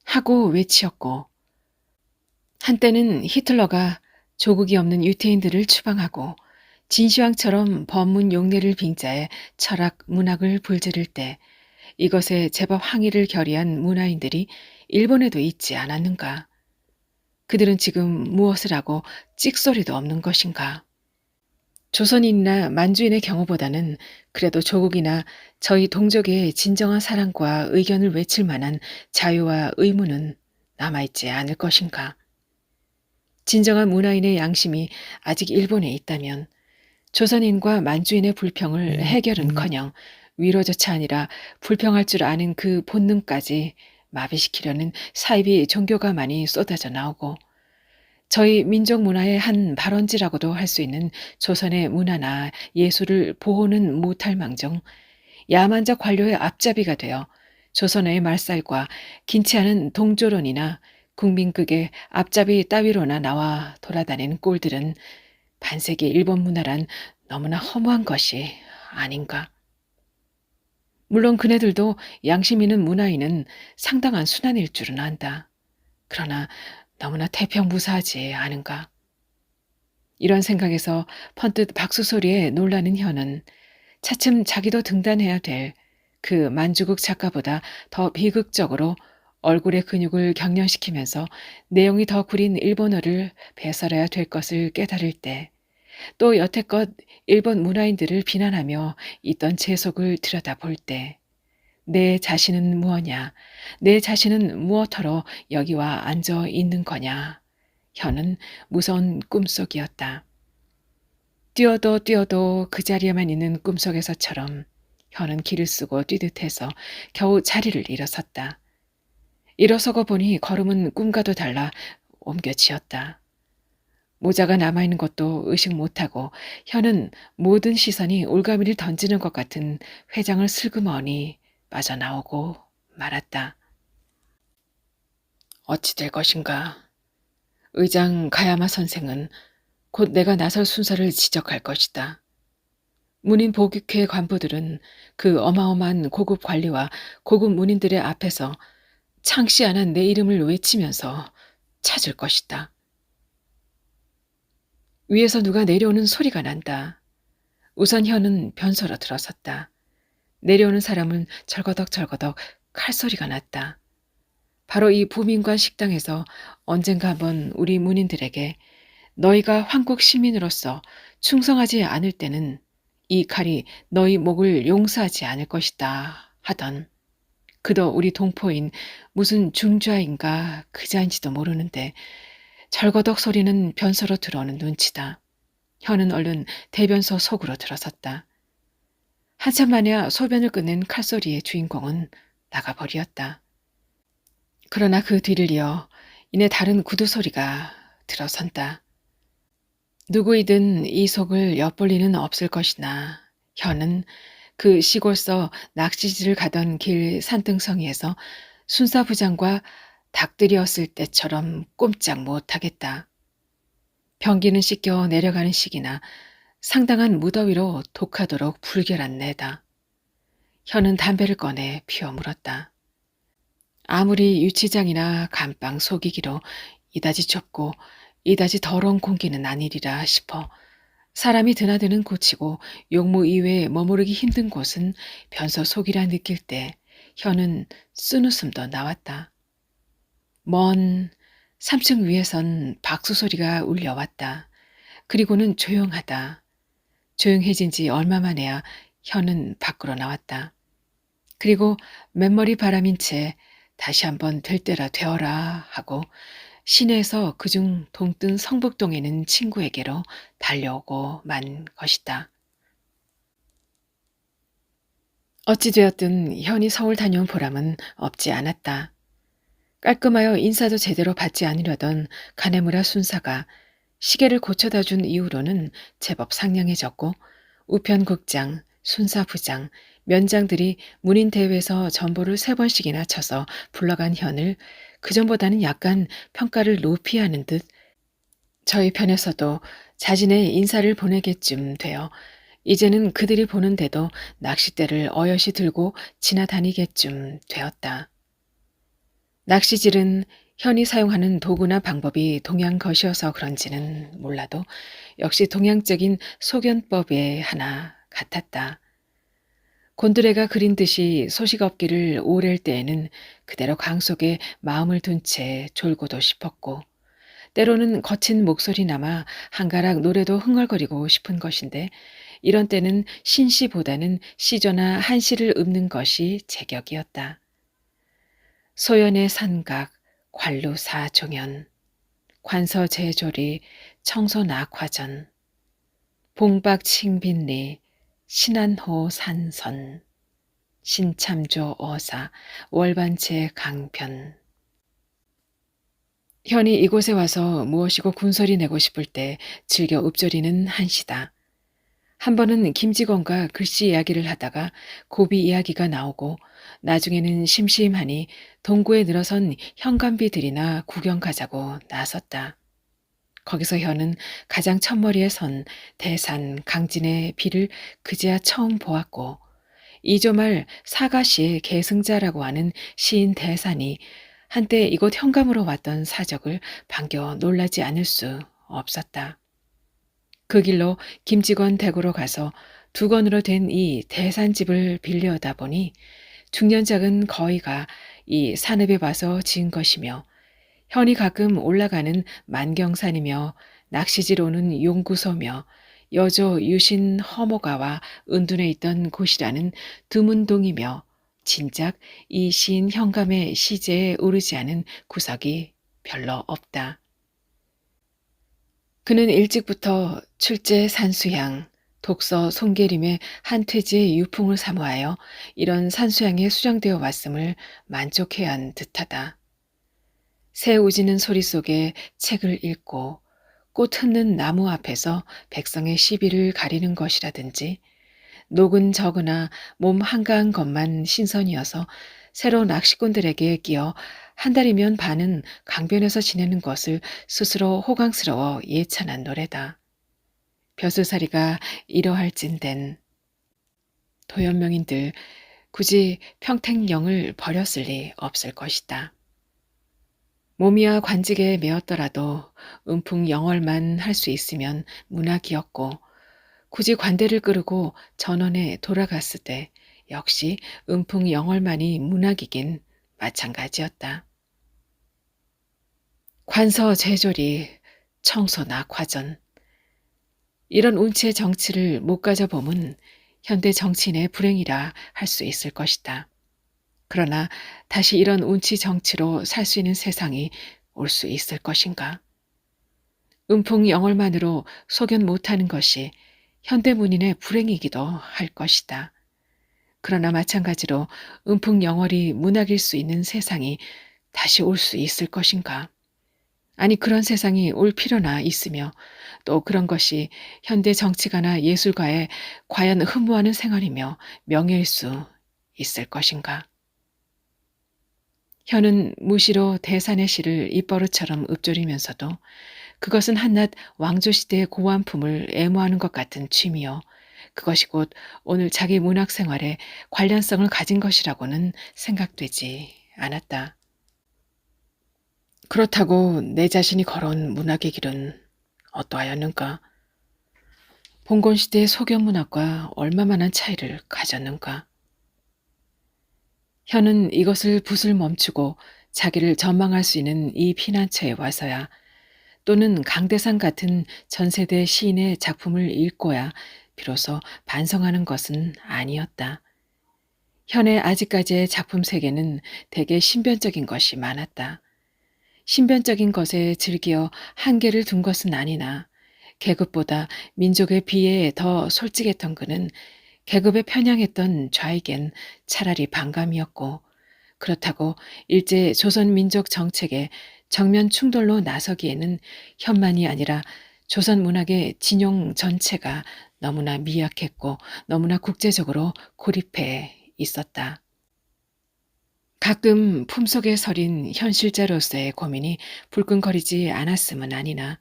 하고 외치었고 한때는 히틀러가 조국이 없는 유태인들을 추방하고 진시황처럼 법문 용례를 빙자해 철학, 문학을 불지를 때 이것에 제법 항의를 결의한 문화인들이 일본에도 있지 않았는가. 그들은 지금 무엇을 하고 찍소리도 없는 것인가. 조선인이나 만주인의 경우보다는 그래도 조국이나 저희 동족의 진정한 사랑과 의견을 외칠 만한 자유와 의무는 남아있지 않을 것인가. 진정한 문화인의 양심이 아직 일본에 있다면 조선인과 만주인의 불평을 해결은커녕 위로조차 아니라 불평할 줄 아는 그 본능까지 마비시키려는 사이비 종교가 많이 쏟아져 나오고 저희 민족 문화의 한 발원지라고도 할 수 있는 조선의 문화나 예술을 보호는 못할 망정 야만적 관료의 앞잡이가 되어 조선의 말살과 긴치 않은 동조론이나 국민극의 앞잡이 따위로나 나와 돌아다니는 꼴들은 반세기 일본 문화란 너무나 허무한 것이 아닌가. 물론 그네들도 양심 있는 문화인은 상당한 순환일 줄은 안다. 그러나 너무나 태평무사하지 않은가. 이런 생각에서 펀뜩 박수 소리에 놀라는 현은 차츰 자기도 등단해야 될 그 만주국 작가보다 더 비극적으로 얼굴의 근육을 경련시키면서 내용이 더 구린 일본어를 배설해야 될 것을 깨달을 때 또 여태껏 일본 문화인들을 비난하며 있던 제 속을 들여다볼 때 내 자신은 무엇냐, 내 자신은 무엇하러 여기와 앉아 있는 거냐. 현은 무서운 꿈속이었다. 뛰어도 그 자리에만 있는 꿈속에서처럼 현은 길을 쓰고 뛰듯해서 겨우 자리를 일어섰다. 일어서고 보니 걸음은 꿈과도 달라 옮겨지었다. 모자가 남아있는 것도 의식 못하고 현은 모든 시선이 올가미를 던지는 것 같은 회장을 슬그머니 빠져나오고 말았다. 어찌 될 것인가. 의장 가야마 선생은 곧 내가 나설 순서를 지적할 것이다. 문인 복육회 관부들은 그 어마어마한 고급 관리와 고급 문인들의 앞에서 창시안한 내 이름을 외치면서 찾을 것이다. 위에서 누가 내려오는 소리가 난다. 우선 현은 변소로 들어섰다. 내려오는 사람은 절거덕절거덕 칼소리가 났다. 바로 이 부민관 식당에서 언젠가 한번 우리 문인들에게 너희가 황국 시민으로서 충성하지 않을 때는 이 칼이 너희 목을 용서하지 않을 것이다 하던 그도 우리 동포인 무슨 중좌인가 그자인지도 모르는데 절거덕 소리는 변소로 들어오는 눈치다. 현은 얼른 대변소 속으로 들어섰다. 한참 만에야 소변을 끝낸 칼소리의 주인공은 나가버리었다. 그러나 그 뒤를 이어 이내 다른 구두 소리가 들어선다. 누구이든 이 속을 엿볼 리는 없을 것이나 현은 그 시골서 낚시질을 가던 길 산등성이에서 순사부장과 닭들이었을 때처럼 꼼짝 못하겠다. 변기는 씻겨 내려가는 시기나 상당한 무더위로 독하도록 불결한 내다. 현은 담배를 꺼내 피워 물었다. 아무리 유치장이나 감방 속이기로 이다지 좁고 이다지 더러운 공기는 아니리라 싶어 사람이 드나드는 곳이고 용무 이외에 머무르기 힘든 곳은 변소 속이라 느낄 때 현은 쓴웃음도 나왔다. 먼 3층 위에선 박수 소리가 울려왔다. 그리고는 조용하다. 조용해진 지 얼마 만에야 현은 밖으로 나왔다. 그리고 맨머리 바람인 채 다시 한번 될 때라 되어라 하고 시내에서 그중 동뜬 성북동에 있는 친구에게로 달려오고 만 것이다. 어찌되었든 현이 서울 다녀온 보람은 없지 않았다. 깔끔하여 인사도 제대로 받지 않으려던 가네무라 순사가 시계를 고쳐다 준 이후로는 제법 상냥해졌고 우편국장, 순사부장, 면장들이 문인대회에서 전보를 3번씩이나 쳐서 불러간 현을 그전보다는 약간 평가를 높이 하는 듯 저희 편에서도 자진의 인사를 보내게쯤 되어 이제는 그들이 보는데도 낚싯대를 어여시 들고 지나다니게쯤 되었다. 낚시질은 현이 사용하는 도구나 방법이 동양 것이어서 그런지는 몰라도 역시 동양적인 소견법의 하나 같았다. 곤드레가 그린 듯이 소식 없기를 오랠 때에는 그대로 강 속에 마음을 둔 채 졸고도 싶었고 때로는 거친 목소리나마 한가락 노래도 흥얼거리고 싶은 것인데 이런 때는 신시보다는 시조나 한시를 읊는 것이 제격이었다. 소연의 산각, 관루사 종연, 관서제조리, 청소낙화전, 봉박칭빈리, 신안호 산선, 신참조 어사, 월반체 강변. 현이 이곳에 와서 무엇이고 군소리 내고 싶을 때 즐겨 읊조리는 한시다. 한 번은 김직원과 글씨 이야기를 하다가 고비 이야기가 나오고 나중에는 심심하니 동구에 늘어선 현관비들이나 구경 가자고 나섰다. 거기서 현은 가장 첫머리에 선 대산 강진의 비를 그제야 처음 보았고 이조말 사가시의 계승자라고 하는 시인 대산이 한때 이곳 현감으로 왔던 사적을 반겨 놀라지 않을 수 없었다. 그 길로 김직원 댁으로 가서 두 권으로 된 이 대산집을 빌려오다 보니 중년작은 거의가 이 산읍에 와서 지은 것이며 현이 가끔 올라가는 만경산이며 낚시질 오는 용구소며 여조 유신 허모가와 은둔에 있던 곳이라는 드문동이며 진작 이 시인 현감의 시제에 오르지 않은 구석이 별로 없다. 그는 일찍부터 출제 산수향, 독서 송계림의 한퇴지의 유풍을 사모하여 이런 산수향에 수정되어 왔음을 만족해야 한 듯하다. 새 우지는 소리 속에 책을 읽고 꽃 흩는 나무 앞에서 백성의 시비를 가리는 것이라든지 녹은 저거나 몸 한가한 것만 신선이어서 새로 낚시꾼들에게 끼어 한 달이면 반은 강변에서 지내는 것을 스스로 호강스러워 예찬한 노래다. 벼슬살이가 이러할진된 도연명인들 굳이 평택령을 버렸을 리 없을 것이다. 몸이야 관직에 매었더라도 음풍영월만 할 수 있으면 문학이었고 굳이 관대를 끄르고 전원에 돌아갔을 때 역시 음풍영월만이 문학이긴 마찬가지였다. 관서 제조리, 청소 낙화전. 이런 운치의 정치를 못 가져봄은 현대 정치인의 불행이라 할 수 있을 것이다. 그러나 다시 이런 운치 정치로 살 수 있는 세상이 올 수 있을 것인가? 음풍영월만으로 소견 못하는 것이 현대문인의 불행이기도 할 것이다. 그러나 마찬가지로 음풍영월이 문학일 수 있는 세상이 다시 올 수 있을 것인가? 아니 그런 세상이 올 필요나 있으며 또 그런 것이 현대 정치가나 예술가의 과연 흠모하는 생활이며 명예일 수 있을 것인가? 현은 무시로 대산의 시를 입버릇처럼 읊조리면서도 그것은 한낱 왕조시대의 고완품을 애모하는 것 같은 취미요. 그것이 곧 오늘 자기 문학 생활에 관련성을 가진 것이라고는 생각되지 않았다. 그렇다고 내 자신이 걸어온 문학의 길은 어떠하였는가? 봉건시대의 소견문학과 얼마만한 차이를 가졌는가? 현은 이것을 붓을 멈추고 자기를 전망할 수 있는 이 피난처에 와서야 또는 강대상 같은 전세대 시인의 작품을 읽고야 비로소 반성하는 것은 아니었다. 현의 아직까지의 작품 세계는 대개 신변적인 것이 많았다. 신변적인 것에 즐겨 한계를 둔 것은 아니나 계급보다 민족의 비애에 더 솔직했던 그는 계급에 편향했던 좌익엔 차라리 반감이었고 그렇다고 일제 조선민족 정책에 정면 충돌로 나서기에는 현만이 아니라 조선 문학의 진용 전체가 너무나 미약했고 너무나 국제적으로 고립해 있었다. 가끔 품속에 서린 현실자로서의 고민이 불끈거리지 않았음은 아니나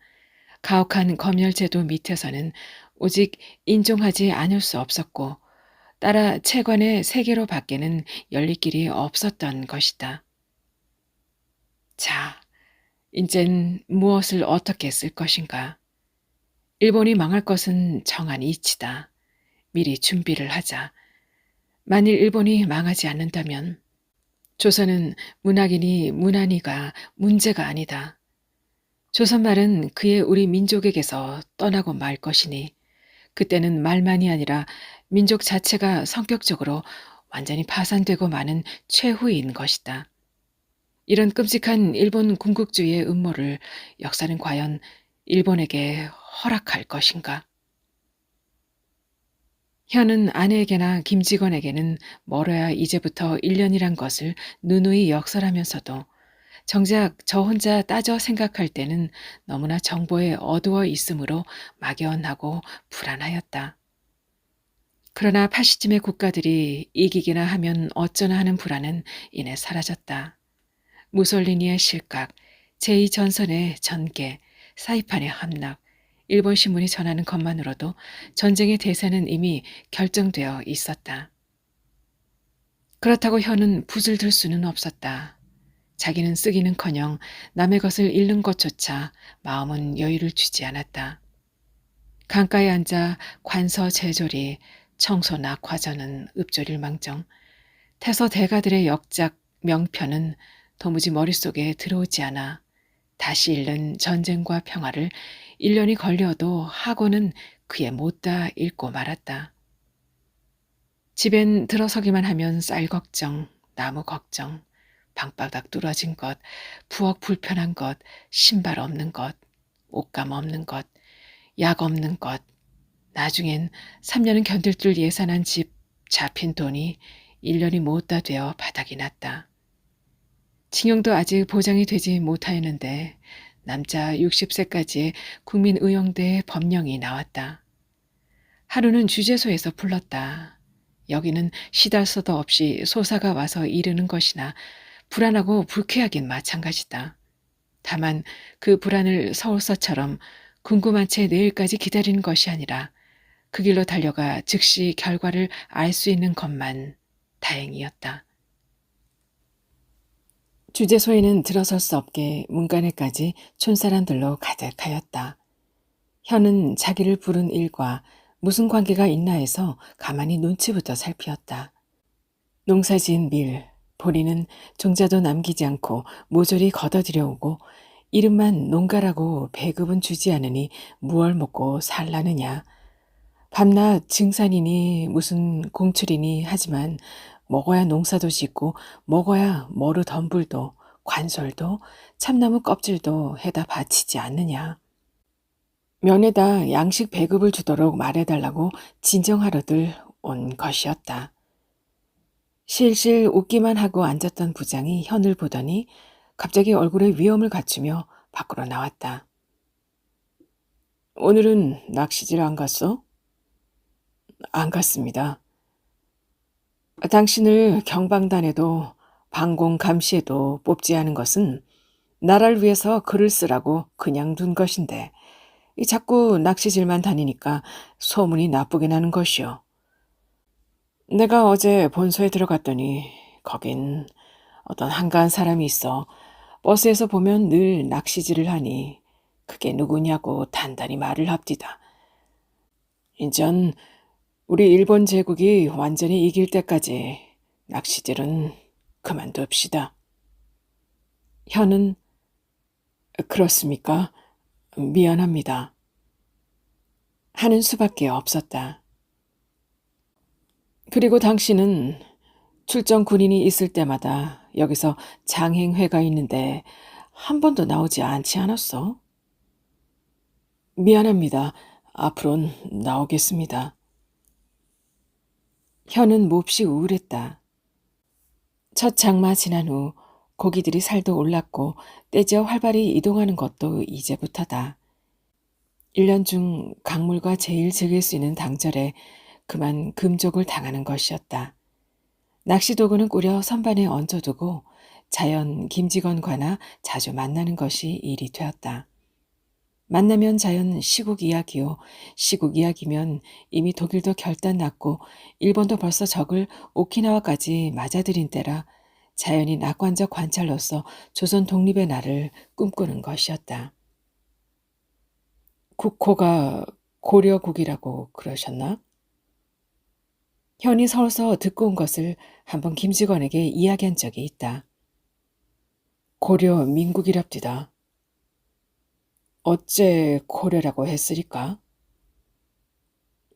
가혹한 검열제도 밑에서는 오직 인종하지 않을 수 없었고 따라 채관의 세계로 밖에는 열릴 길이 없었던 것이다. 자, 이젠 무엇을 어떻게 쓸 것인가? 일본이 망할 것은 정한 이치다. 미리 준비를 하자. 만일 일본이 망하지 않는다면 조선은 문학이니 문안이가 문제가 아니다. 조선말은 그의 우리 민족에게서 떠나고 말 것이니 그때는 말만이 아니라 민족 자체가 성격적으로 완전히 파산되고 마는 최후인 것이다. 이런 끔찍한 일본 군국주의의 음모를 역사는 과연 일본에게 허락할 것인가? 현은 아내에게나 김직원에게는 멀어야 이제부터 1년이란 것을 누누이 역설하면서도 정작 저 혼자 따져 생각할 때는 너무나 정보에 어두워 있으므로 막연하고 불안하였다. 그러나 파시즘의 국가들이 이기기나 하면 어쩌나 하는 불안은 이내 사라졌다. 무솔리니의 실각, 제2전선의 전개, 사이판의 함락, 일본 신문이 전하는 것만으로도 전쟁의 대세는 이미 결정되어 있었다. 그렇다고 현은 붓을 들 수는 없었다. 자기는 쓰기는커녕 남의 것을 읽는 것조차 마음은 여유를 주지 않았다. 강가에 앉아 관서 제조리, 청소 낙화전은 읊조릴 망정, 태서 대가들의 역작 명편은 도무지 머릿속에 들어오지 않아 다시 읽는 전쟁과 평화를 1년이 걸려도 하고는 그에 못다 읽고 말았다. 집엔 들어서기만 하면 쌀 걱정, 나무 걱정, 방바닥 뚫어진 것, 부엌 불편한 것, 신발 없는 것, 옷감 없는 것, 약 없는 것, 나중엔 3년은 견딜 줄 예산한 집 잡힌 돈이 1년이 못다 되어 바닥이 났다. 징용도 아직 보장이 되지 못하였는데 남자 60세까지의 국민의용대의 법령이 나왔다. 하루는 주재소에서 불렀다. 여기는 시달서도 없이 소사가 와서 이르는 것이나 불안하고 불쾌하긴 마찬가지다. 다만 그 불안을 서울서처럼 궁금한 채 내일까지 기다리는 것이 아니라 그 길로 달려가 즉시 결과를 알 수 있는 것만 다행이었다. 주재소에는 들어설 수 없게 문간에까지 촌사람들로 가득하였다. 현은 자기를 부른 일과 무슨 관계가 있나 해서 가만히 눈치부터 살피었다. 농사지은 밀, 보리는 종자도 남기지 않고 모조리 걷어들여오고 이름만 농가라고 배급은 주지 않으니 무얼 먹고 살라느냐. 밤낮 증산이니 무슨 공출이니 하지만 먹어야 농사도 짓고 먹어야 머루 덤불도 관솔도 참나무 껍질도 해다 바치지 않느냐. 면에다 양식 배급을 주도록 말해달라고 진정하러들 온 것이었다. 실실 웃기만 하고 앉았던 부장이 현을 보더니 갑자기 얼굴에 위험을 갖추며 밖으로 나왔다. 오늘은 낚시질 안 갔어? 안 갔습니다. 당신을 경방단에도 방공 감시에도 뽑지 않은 것은 나라를 위해서 글을 쓰라고 그냥 둔 것인데 자꾸 낚시질만 다니니까 소문이 나쁘게 나는 것이오. 내가 어제 본소에 들어갔더니 거긴 어떤 한가한 사람이 있어 버스에서 보면 늘 낚시질을 하니 그게 누구냐고 단단히 말을 합디다. 인전 우리 일본 제국이 완전히 이길 때까지 낚시질은 그만둡시다. 현은 그렇습니까? 미안합니다. 하는 수밖에 없었다. 그리고 당신은 출정 군인이 있을 때마다 여기서 장행회가 있는데 한 번도 나오지 않지 않았어? 미안합니다. 앞으론 나오겠습니다. 현은 몹시 우울했다. 첫 장마 지난 후 고기들이 살도 올랐고 떼지어 활발히 이동하는 것도 이제부터다. 1년 중 강물과 제일 즐길 수 있는 당절에 그만 금족을 당하는 것이었다. 낚시도구는 꾸려 선반에 얹어두고 자연 김직원과나 자주 만나는 것이 일이 되었다. 만나면 자연 시국 이야기요. 시국 이야기면 이미 독일도 결단 났고 일본도 벌써 적을 오키나와까지 맞아들인 때라 자연이 낙관적 관찰로서 조선 독립의 날을 꿈꾸는 것이었다. 국호가 고려국이라고 그러셨나? 현이 서울서 듣고 온 것을 한번 김직원에게 이야기한 적이 있다. 고려 민국이랍디다. 어째 고려라고 했으리까?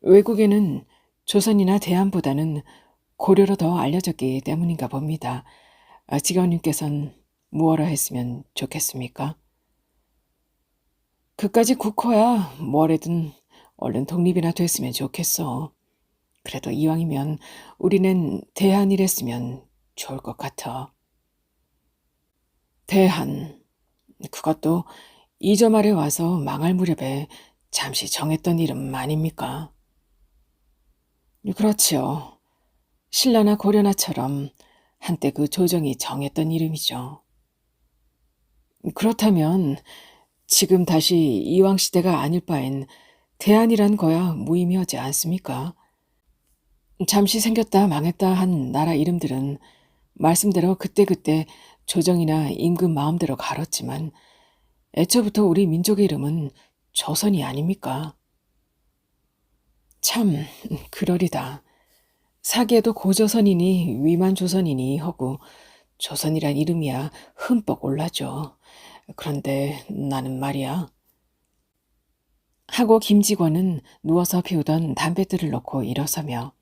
외국에는 조선이나 대한보다는 고려로 더 알려졌기 때문인가 봅니다. 직원님께서는 무엇라 했으면 좋겠습니까? 그까지 국호야 뭐래든 얼른 독립이나 됐으면 좋겠어. 그래도 이왕이면 우리는 대한이랬으면 좋을 것 같아. 대한, 그것도 이점 아래 와서 망할 무렵에 잠시 정했던 이름 아닙니까? 그렇지요. 신라나 고려나처럼 한때 그 조정이 정했던 이름이죠. 그렇다면 지금 다시 이왕시대가 아닐 바엔 대한이란 거야 무의미하지 않습니까? 잠시 생겼다 망했다 한 나라 이름들은 말씀대로 그때그때 조정이나 임금 마음대로 갈았지만 애초부터 우리 민족의 이름은 조선이 아닙니까? 참 그러리다. 사기에도 고조선이니 위만조선이니 하고 조선이란 이름이야 흠뻑 올라죠. 그런데 나는 말이야. 하고 김직원은 누워서 피우던 담뱃들을 놓고 일어서며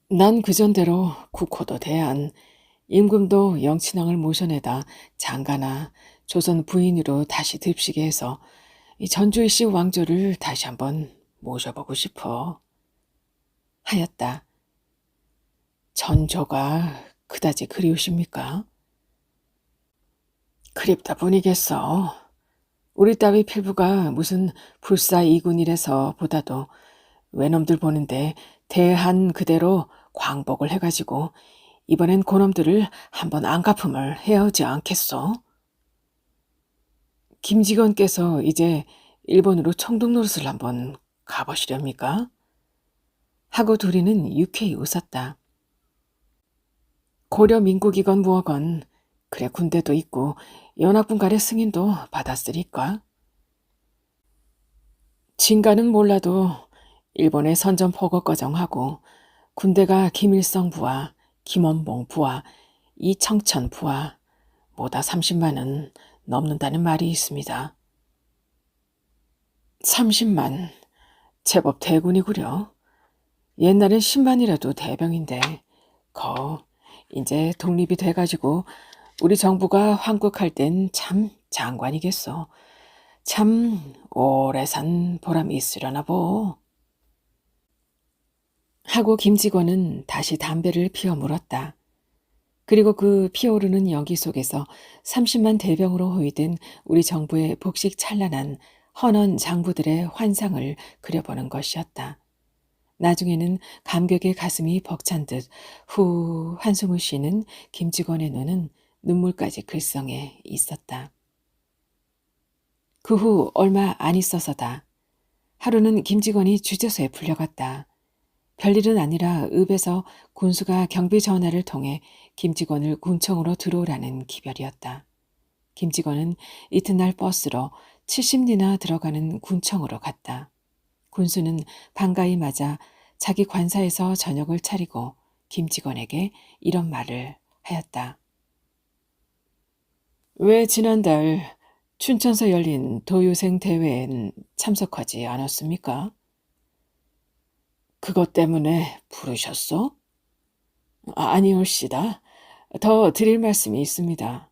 난 그전대로 국호도 대한 임금도 영친왕을 모셔내다 장가나 조선 부인으로 다시 듭시게 해서 이 전주이씨 왕조를 다시 한번 모셔보고 싶어 하였다. 전조가 그다지 그리우십니까? 그립다 뿐이겠어. 우리 따위 필부가 무슨 불사이군이라서 보다도 외놈들 보는데 대한 그대로 광복을 해가지고 이번엔 고놈들을 한번 안갚음을 해야 하지 않겠소? 김직원께서 이제 일본으로 총독 노릇을 한번 가보시렵니까? 하고 둘이는 유쾌히 웃었다. 고려 민국이건 무어건 그래 군대도 있고 연합군 가래 승인도 받았으리까. 진가는 몰라도 일본의 선전포고 꺼정하고 군대가 김일성 부하, 김원봉 부하, 이청천 부하 모다 30만은 넘는다는 말이 있습니다. 30만, 제법 대군이구려. 옛날엔 10만이라도 대병인데 이제 독립이 돼가지고 우리 정부가 환국할 땐 참 장관이겠어. 참 오래 산 보람이 있으려나 보. 하고 김직원은 다시 담배를 피워 물었다. 그리고 그 피어오르는 연기 속에서 30만 대병으로 호위된 우리 정부의 복식 찬란한 헌원 장부들의 환상을 그려보는 것이었다. 나중에는 감격에 가슴이 벅찬 듯 후 한숨을 쉬는 김직원의 눈은 눈물까지 글썽해 있었다. 그 후 얼마 안 있어서다. 하루는 김직원이 주재소에 풀려갔다. 별일은 아니라 읍에서 군수가 경비 전화를 통해 김직원을 군청으로 들어오라는 기별이었다. 김직원은 이튿날 버스로 70리나 들어가는 군청으로 갔다. 군수는 반가이 맞아 자기 관사에서 저녁을 차리고 김직원에게 이런 말을 하였다. 왜 지난달 춘천서 열린 도유생 대회엔 참석하지 않았습니까? 그것 때문에 부르셨소? 아니올시다. 더 드릴 말씀이 있습니다.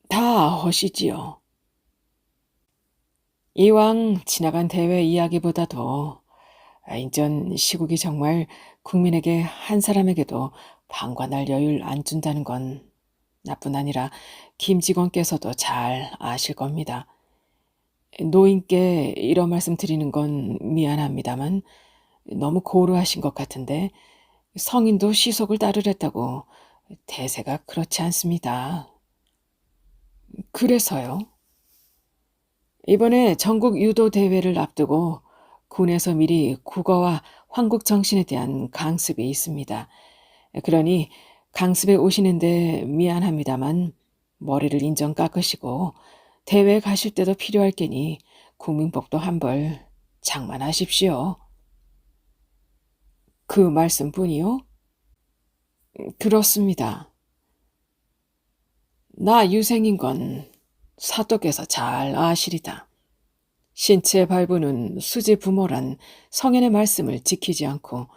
다 허시지요. 이왕 지나간 대회 이야기보다도 인전 시국이 정말 국민에게 한 사람에게도 방관할 여유를 안 준다는 건 나뿐 아니라 김직원께서도 잘 아실 겁니다. 노인께 이런 말씀 드리는 건 미안합니다만 너무 고루하신 것 같은데 성인도 시속을 따르랬다고 대세가 그렇지 않습니다. 그래서요. 이번에 전국 유도 대회를 앞두고 군에서 미리 국어와 환국 정신에 대한 강습이 있습니다. 그러니 강습에 오시는데 미안합니다만 머리를 인정 깎으시고 대회 가실 때도 필요할 게니 국민복도 한 벌 장만하십시오. 그 말씀뿐이요? 그렇습니다. 나 유생인 건 사또께서 잘 아시리다. 신체 발부는 수지 부모란 성현의 말씀을 지키지 않고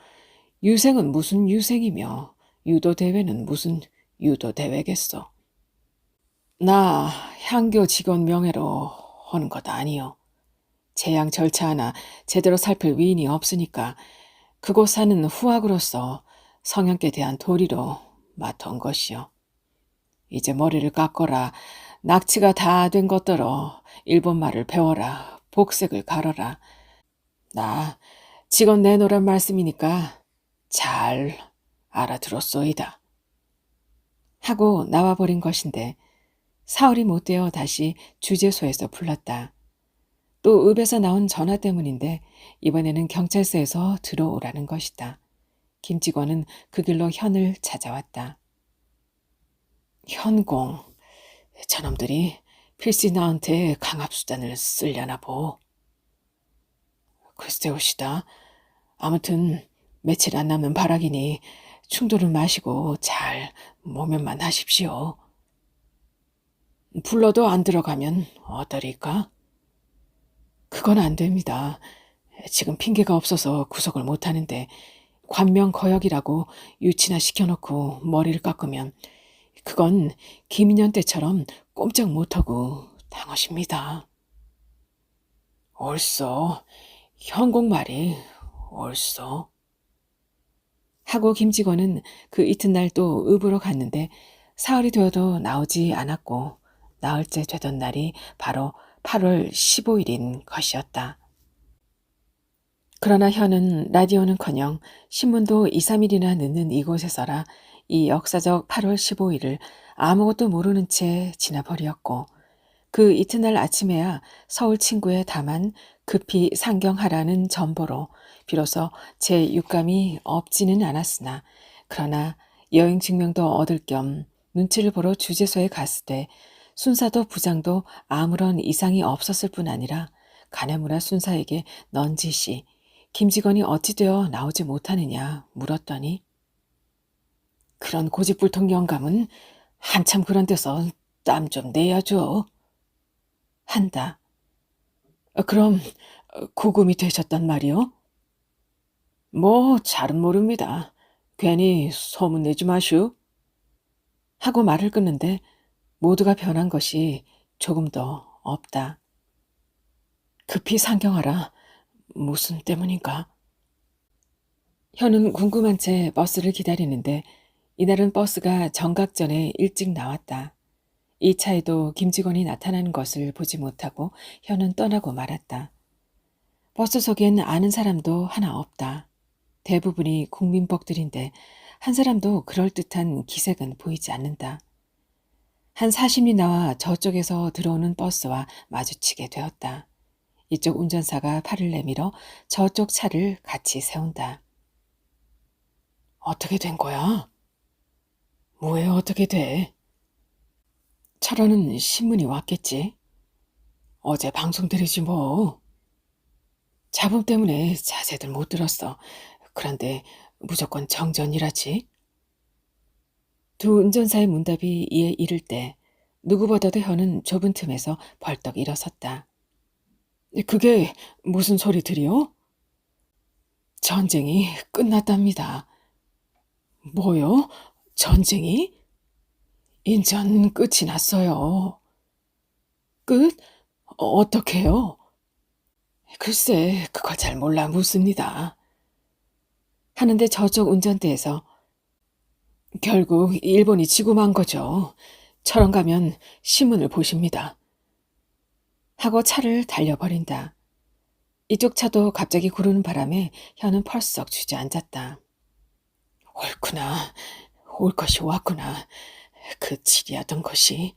유생은 무슨 유생이며 유도대회는 무슨 유도대회겠소. 나 향교 직원 명예로 하는 것 아니요. 재양 절차 하나 제대로 살필 위인이 없으니까 그곳 사는 후학으로서 성현께 대한 도리로 맡아온 것이요. 이제 머리를 깎거라. 낙치가 다 된 것더러 일본말을 배워라. 복색을 갈아라. 나 직원 내놓으란 말씀이니까 잘 알아들었소이다. 하고 나와버린 것인데 사흘이 못되어 다시 주재소에서 불렀다. 또 읍에서 나온 전화 때문인데 이번에는 경찰서에서 들어오라는 것이다. 김직원은 그 길로 현을 찾아왔다. 현공, 저놈들이 필시 나한테 강압수단을 쓰려나 보. 글쎄오시다. 아무튼 며칠 안 남는 바락이니 충돌을 마시고 잘 모면만 하십시오. 불러도 안 들어가면 어떠리까? 그건 안 됩니다. 지금 핑계가 없어서 구속을 못하는데 관명거역이라고 유치나 시켜놓고 머리를 깎으면 그건 김인년 때처럼 꼼짝 못하고 당하십니다. 옳소. 현공 말이 옳소. 하고 김직원은 그 이튿날 또 읍으로 갔는데 사흘이 되어도 나오지 않았고 나흘째 되던 날이 바로 8월 15일인 것이었다. 그러나 현은 라디오는커녕 신문도 2, 3일이나 늦는 이곳에서라 이 역사적 8월 15일을 아무것도 모르는 채 지나버렸고 그 이튿날 아침에야 서울 친구의 다만 급히 상경하라는 전보로 비로소 제 육감이 없지는 않았으나 그러나 여행 증명도 얻을 겸 눈치를 보러 주재소에 갔을 때 순사도 부장도 아무런 이상이 없었을 뿐 아니라 가네무라 순사에게 넌지시 김직원이 어찌 되어 나오지 못하느냐 물었더니 그런 고집불통 영감은 한참 그런 데서 땀 좀 내야죠. 한다. 그럼 구금이 되셨단 말이요? 뭐 잘은 모릅니다. 괜히 소문내지 마슈. 하고 말을 끊는데 모두가 변한 것이 조금도 없다. 급히 상경하라. 무슨 때문인가? 현은 궁금한 채 버스를 기다리는데 이날은 버스가 정각 전에 일찍 나왔다. 이 차에도 김직원이 나타나는 것을 보지 못하고 현은 떠나고 말았다. 버스 속엔 아는 사람도 하나 없다. 대부분이 국민복들인데 한 사람도 그럴듯한 기색은 보이지 않는다. 한 40리 나와 저쪽에서 들어오는 버스와 마주치게 되었다. 이쪽 운전사가 팔을 내밀어 저쪽 차를 같이 세운다. 어떻게 된 거야? 뭐에 어떻게 돼? 차라는 신문이 왔겠지. 어제 방송 들으지 뭐. 잡음 때문에 자세들 못 들었어. 그런데 무조건 정전이라지. 두 운전사의 문답이 이에 이를 때 누구보다도 현은 좁은 틈에서 벌떡 일어섰다. 그게 무슨 소리들이요? 전쟁이 끝났답니다. 뭐요? 전쟁이? 인전 끝이 났어요. 끝? 어떻게요? 글쎄, 그걸 잘 몰라 묻습니다. 하는데 저쪽 운전대에서 결국 일본이 지고 만 거죠. 저런 가면 신문을 보십니다. 하고 차를 달려버린다. 이쪽 차도 갑자기 구르는 바람에 현은 펄썩 주저앉았다. 옳구나. 올 것이 왔구나. 그 지리하던 것이.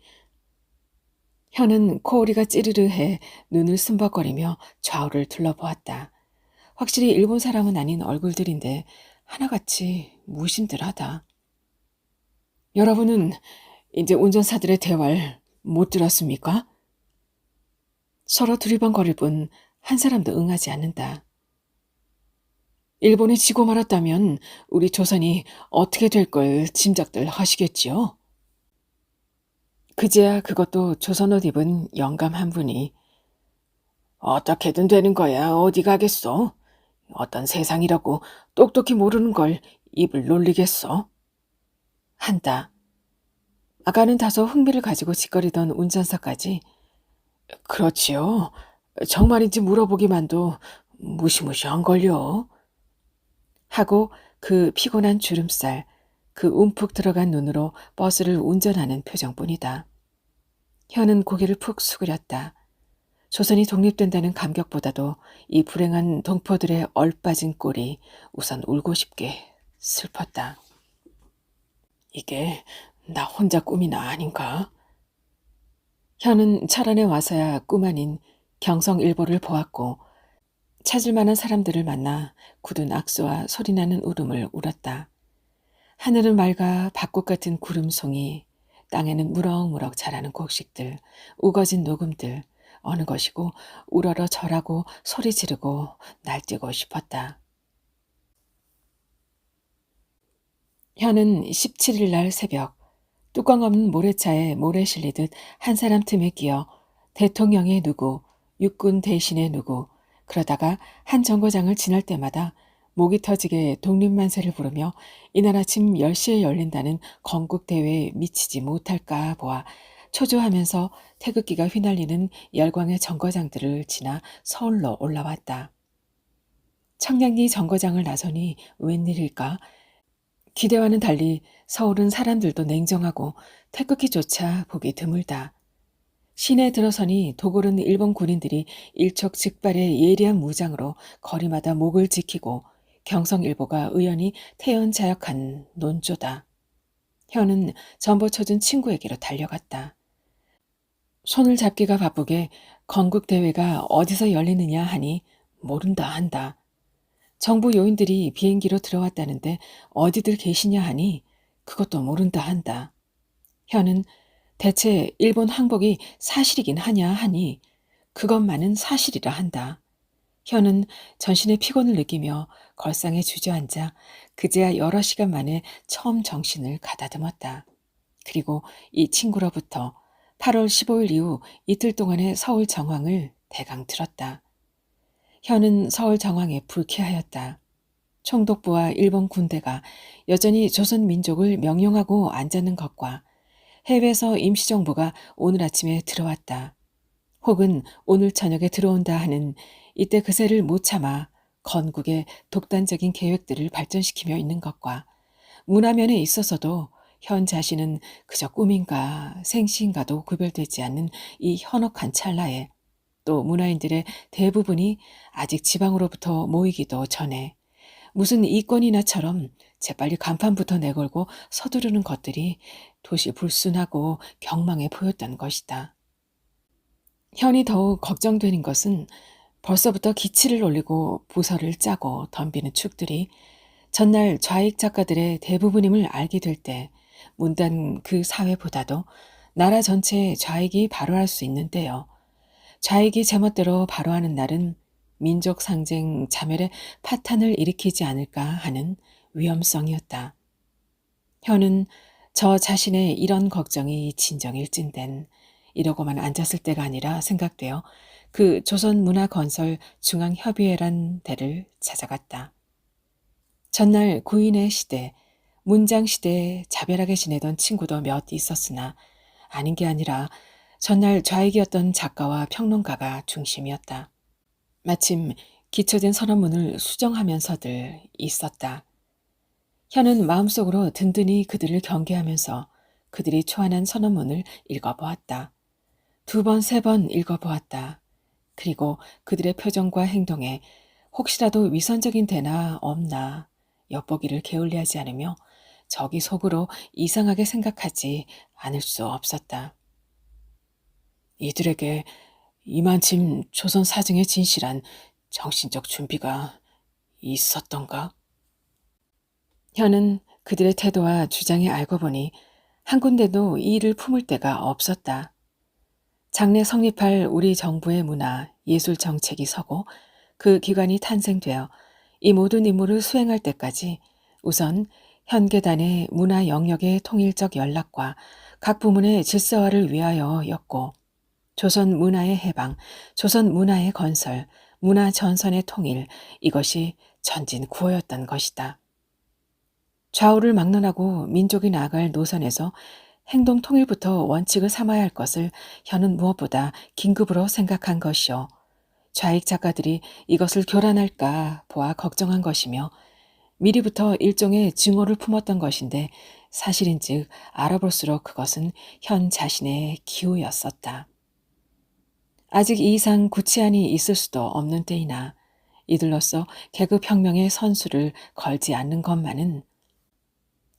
현은 코오리가 찌르르해 눈을 숨벅거리며 좌우를 둘러보았다. 확실히 일본 사람은 아닌 얼굴들인데 하나같이 무심들하다. 여러분은 이제 운전사들의 대화를 못 들었습니까? 서로 두리번거릴 뿐 한 사람도 응하지 않는다. 일본에 지고 말았다면 우리 조선이 어떻게 될 걸 짐작들 하시겠지요? 그제야 그것도 조선 옷 입은 영감 한 분이 어떻게든 되는 거야 어디 가겠어? 어떤 세상이라고 똑똑히 모르는 걸 입을 놀리겠어? 한다. 아까는 다소 흥미를 가지고 짓거리던 운전사까지 그렇지요. 정말인지 물어보기만도 무시무시한걸요. 하고 그 피곤한 주름살, 그 움푹 들어간 눈으로 버스를 운전하는 표정뿐이다. 현은 고개를 푹 수그렸다. 조선이 독립된다는 감격보다도 이 불행한 동포들의 얼빠진 꼴이 우선 울고 싶게 슬펐다. 이게 나 혼자 꿈이나 아닌가? 현은 철원에 와서야 꿈 아닌 경성일보를 보았고 찾을 만한 사람들을 만나 굳은 악수와 소리나는 울음을 울었다. 하늘은 맑아 밭꽃 같은 구름송이, 땅에는 무럭무럭 자라는 곡식들, 우거진 녹음들, 어느 것이고 우러러 절하고 소리 지르고 날뛰고 싶었다. 현은 17일 날 새벽 뚜껑 없는 모래차에 모래 실리듯 한 사람 틈에 끼어 대통령의 누구, 육군 대신의 누구, 그러다가 한 정거장을 지날 때마다 목이 터지게 독립만세를 부르며 이날 아침 10시에 열린다는 건국대회에 미치지 못할까 보아 초조하면서 태극기가 휘날리는 열광의 정거장들을 지나 서울로 올라왔다. 청량리 정거장을 나서니 웬일일까? 기대와는 달리 서울은 사람들도 냉정하고 태극기조차 보기 드물다. 시내에 들어서니 도골은 일본 군인들이 일촉즉발의 예리한 무장으로 거리마다 목을 지키고 경성일보가 의연히 태연자역한 논조다. 현은 전보쳐준 친구에게로 달려갔다. 손을 잡기가 바쁘게 건국대회가 어디서 열리느냐 하니 모른다 한다. 정부 요인들이 비행기로 들어왔다는데 어디들 계시냐 하니 그것도 모른다 한다. 현은 대체 일본 항복이 사실이긴 하냐 하니 그것만은 사실이라 한다. 현은 전신의 피곤을 느끼며 걸상에 주저앉아 그제야 여러 시간 만에 처음 정신을 가다듬었다. 그리고 이 친구로부터 8월 15일 이후 이틀 동안의 서울 정황을 대강 들었다. 현은 서울 정황에 불쾌하였다. 총독부와 일본 군대가 여전히 조선 민족을 명령하고 앉았는 것과 해외에서 임시정부가 오늘 아침에 들어왔다. 혹은 오늘 저녁에 들어온다 하는 이때 그새를 못 참아 건국의 독단적인 계획들을 발전시키며 있는 것과 문화면에 있어서도 현 자신은 그저 꿈인가 생시인가도 구별되지 않는 이 현혹한 찰나에 또 문화인들의 대부분이 아직 지방으로부터 모이기도 전에 무슨 이권이나처럼 재빨리 간판부터 내걸고 서두르는 것들이 도시 불순하고 경망해 보였던 것이다. 현이 더욱 걱정되는 것은 벌써부터 기치를 올리고 부서를 짜고 덤비는 축들이 전날 좌익 작가들의 대부분임을 알게 될 때 문단 그 사회보다도 나라 전체의 좌익이 발효할 수 있는 때요. 좌익이 제멋대로 발효하는 날은 민족 상징 자멸의 파탄을 일으키지 않을까 하는 위험성이었다. 현은 저 자신의 이런 걱정이 진정일진된 이러고만 앉았을 때가 아니라 생각되어 그 조선문화건설 중앙협의회란 데를 찾아갔다. 전날 구인의 시대, 문장 시대에 자별하게 지내던 친구도 몇 있었으나 아닌 게 아니라 전날 좌익이었던 작가와 평론가가 중심이었다. 마침 기초된 선언문을 수정하면서들 있었다. 현은 마음속으로 든든히 그들을 경계하면서 그들이 초안한 선언문을 읽어보았다. 2번, 3번 읽어보았다. 그리고 그들의 표정과 행동에 혹시라도 위선적인 데나 없나 엿보기를 게을리하지 않으며 저기 속으로 이상하게 생각하지 않을 수 없었다. 이들에게 이만침 조선 사정의 진실한 정신적 준비가 있었던가? 현은 그들의 태도와 주장에 알고 보니 한 군데도 이 일을 품을 데가 없었다. 장래 성립할 우리 정부의 문화, 예술 정책이 서고 그 기관이 탄생되어 이 모든 임무를 수행할 때까지 우선 현계단의 문화 영역의 통일적 연락과 각 부문의 질서화를 위하여였고 조선 문화의 해방, 조선 문화의 건설, 문화 전선의 통일 이것이 전진 구호였던 것이다. 좌우를 막론하고 민족이 나아갈 노선에서 행동 통일부터 원칙을 삼아야 할 것을 현은 무엇보다 긴급으로 생각한 것이요. 좌익 작가들이 이것을 교란할까 보아 걱정한 것이며 미리부터 일종의 증오를 품었던 것인데 사실인즉 알아볼수록 그것은 현 자신의 기우였었다. 아직 이 이상 구치안이 있을 수도 없는 때이나 이들로서 계급혁명의 선수를 걸지 않는 것만은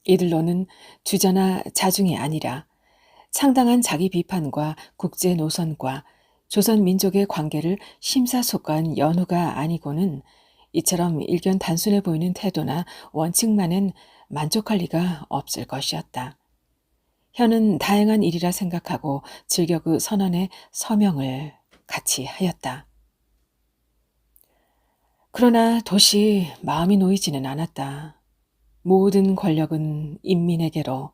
이들로는 주저나 자중이 아니라 상당한 자기 비판과 국제 노선과 조선 민족의 관계를 심사숙고한 연후가 아니고는 이처럼 일견 단순해 보이는 태도나 원칙만은 만족할 리가 없을 것이었다. 현은 다행한 일이라 생각하고 즐겨 그 선언에 서명을 같이 하였다. 그러나 도시 마음이 놓이지는 않았다. 모든 권력은 인민에게로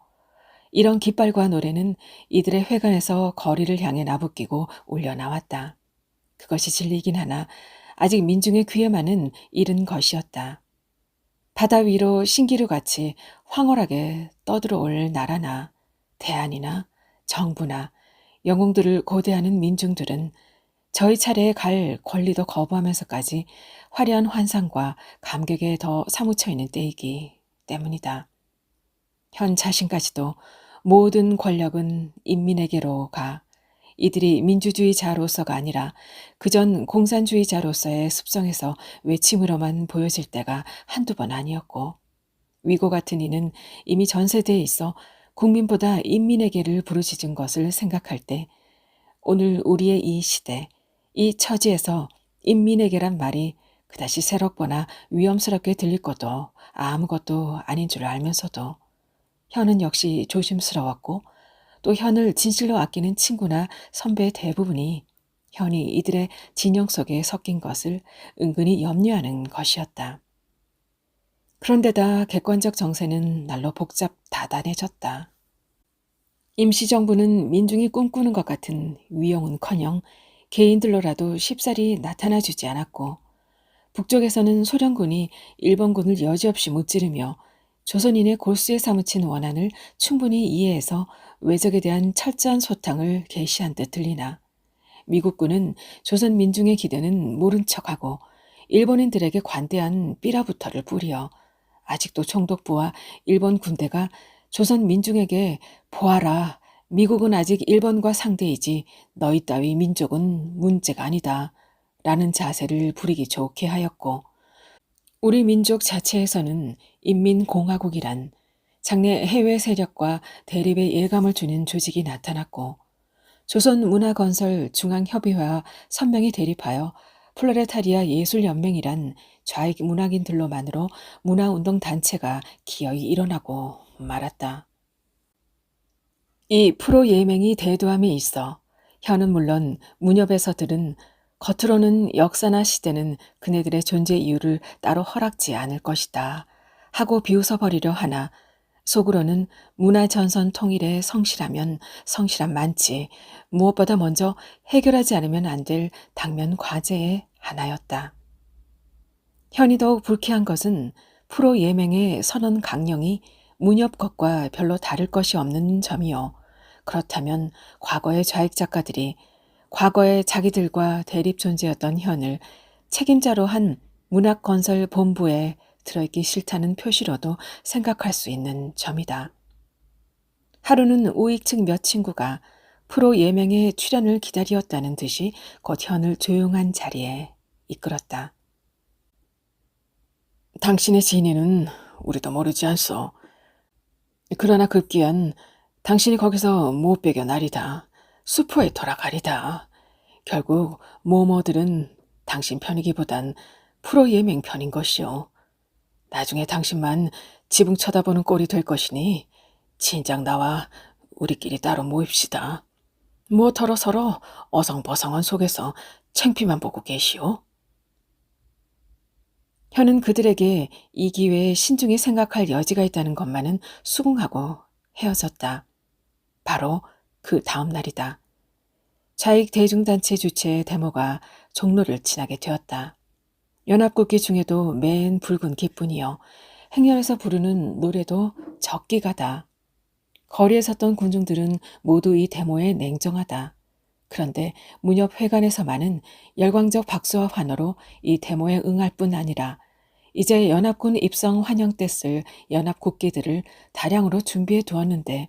이런 깃발과 노래는 이들의 회관에서 거리를 향해 나부끼고 울려나왔다. 그것이 진리이긴 하나 아직 민중의 귀에만은 이른 것이었다. 바다 위로 신기루같이 황홀하게 떠들어올 나라나 대안이나 정부나 영웅들을 고대하는 민중들은 저희 차례에 갈 권리도 거부하면서까지 화려한 환상과 감격에 더 사무쳐 있는 때이기 때문이다. 현 자신까지도 모든 권력은 인민에게로 가 이들이 민주주의자로서가 아니라 그전 공산주의자로서의 습성에서 외침으로만 보여질 때가 한두 번 아니었고 위고 같은 이는 이미 전 세대에 있어 국민보다 인민에게를 부르짖은 것을 생각할 때 오늘 우리의 이 시대, 이 처지에서 인민에게란 말이 그다지 새롭거나 위험스럽게 들릴 것도 아무것도 아닌 줄 알면서도 현은 역시 조심스러웠고 또 현을 진실로 아끼는 친구나 선배 대부분이 현이 이들의 진영 속에 섞인 것을 은근히 염려하는 것이었다. 그런데다 객관적 정세는 날로 복잡다단해졌다. 임시정부는 민중이 꿈꾸는 것 같은 위용은커녕 개인들로라도 쉽사리 나타나주지 않았고 북쪽에서는 소련군이 일본군을 여지없이 무찌르며 조선인의 골수에 사무친 원한을 충분히 이해해서 외적에 대한 철저한 소탕을 개시한 듯 들리나 미국군은 조선 민중의 기대는 모른 척하고 일본인들에게 관대한 삐라부터를 뿌리어 아직도 총독부와 일본 군대가 조선 민중에게 보아라, 미국은 아직 일본과 상대이지 너희 따위 민족은 문제가 아니다 라는 자세를 부리기 좋게 하였고 우리 민족 자체에서는 인민공화국이란 장래 해외 세력과 대립의 예감을 주는 조직이 나타났고 조선문화건설 중앙협의회와 선명히 대립하여 플로레타리아 예술연맹이란 좌익 문학인들로만으로 문화운동 단체가 기어이 일어나고 말았다. 이 프로예맹이 대도함에 있어 현은 물론 문협에서들은 겉으로는 역사나 시대는 그네들의 존재 이유를 따로 허락지 않을 것이다 하고 비웃어버리려 하나 속으로는 문화전선 통일에 성실하면 성실한 많지 무엇보다 먼저 해결하지 않으면 안 될 당면 과제의 하나였다. 현이 더욱 불쾌한 것은 프로예맹의 선언 강령이 문협 것과 별로 다를 것이 없는 점이요. 그렇다면 과거의 좌익 작가들이 과거의 자기들과 대립 존재였던 현을 책임자로 한 문학건설본부에 들어있기 싫다는 표시로도 생각할 수 있는 점이다. 하루는 우익측 몇 친구가 프로 예명의 출연을 기다리었다는 듯이 곧 현을 조용한 자리에 이끌었다. 당신의 진위는 우리도 모르지 않소. 그러나 급기야 당신이 거기서 못 배겨 나리다. 수포에 돌아가리다. 결국 모모들은 당신 편이기보단 프로 예명 편인 것이오. 나중에 당신만 지붕 쳐다보는 꼴이 될 것이니 진작 나와 우리끼리 따로 모입시다. 무엇하러 서로 어성버성한 속에서 창피만 보고 계시오? 현은 그들에게 이 기회에 신중히 생각할 여지가 있다는 것만은 수긍하고 헤어졌다. 바로 그 다음 날이다. 좌익 대중단체 주최의 데모가 종로를 지나게 되었다. 연합국기 중에도 맨 붉은 기뿐이여 행렬에서 부르는 노래도 적기가다. 거리에 섰던 군중들은 모두 이 데모에 냉정하다. 그런데 문협회관에서만은 열광적 박수와 환호로 이 데모에 응할 뿐 아니라 이제 연합군 입성 환영 때 쓸 연합국기들을 다량으로 준비해 두었는데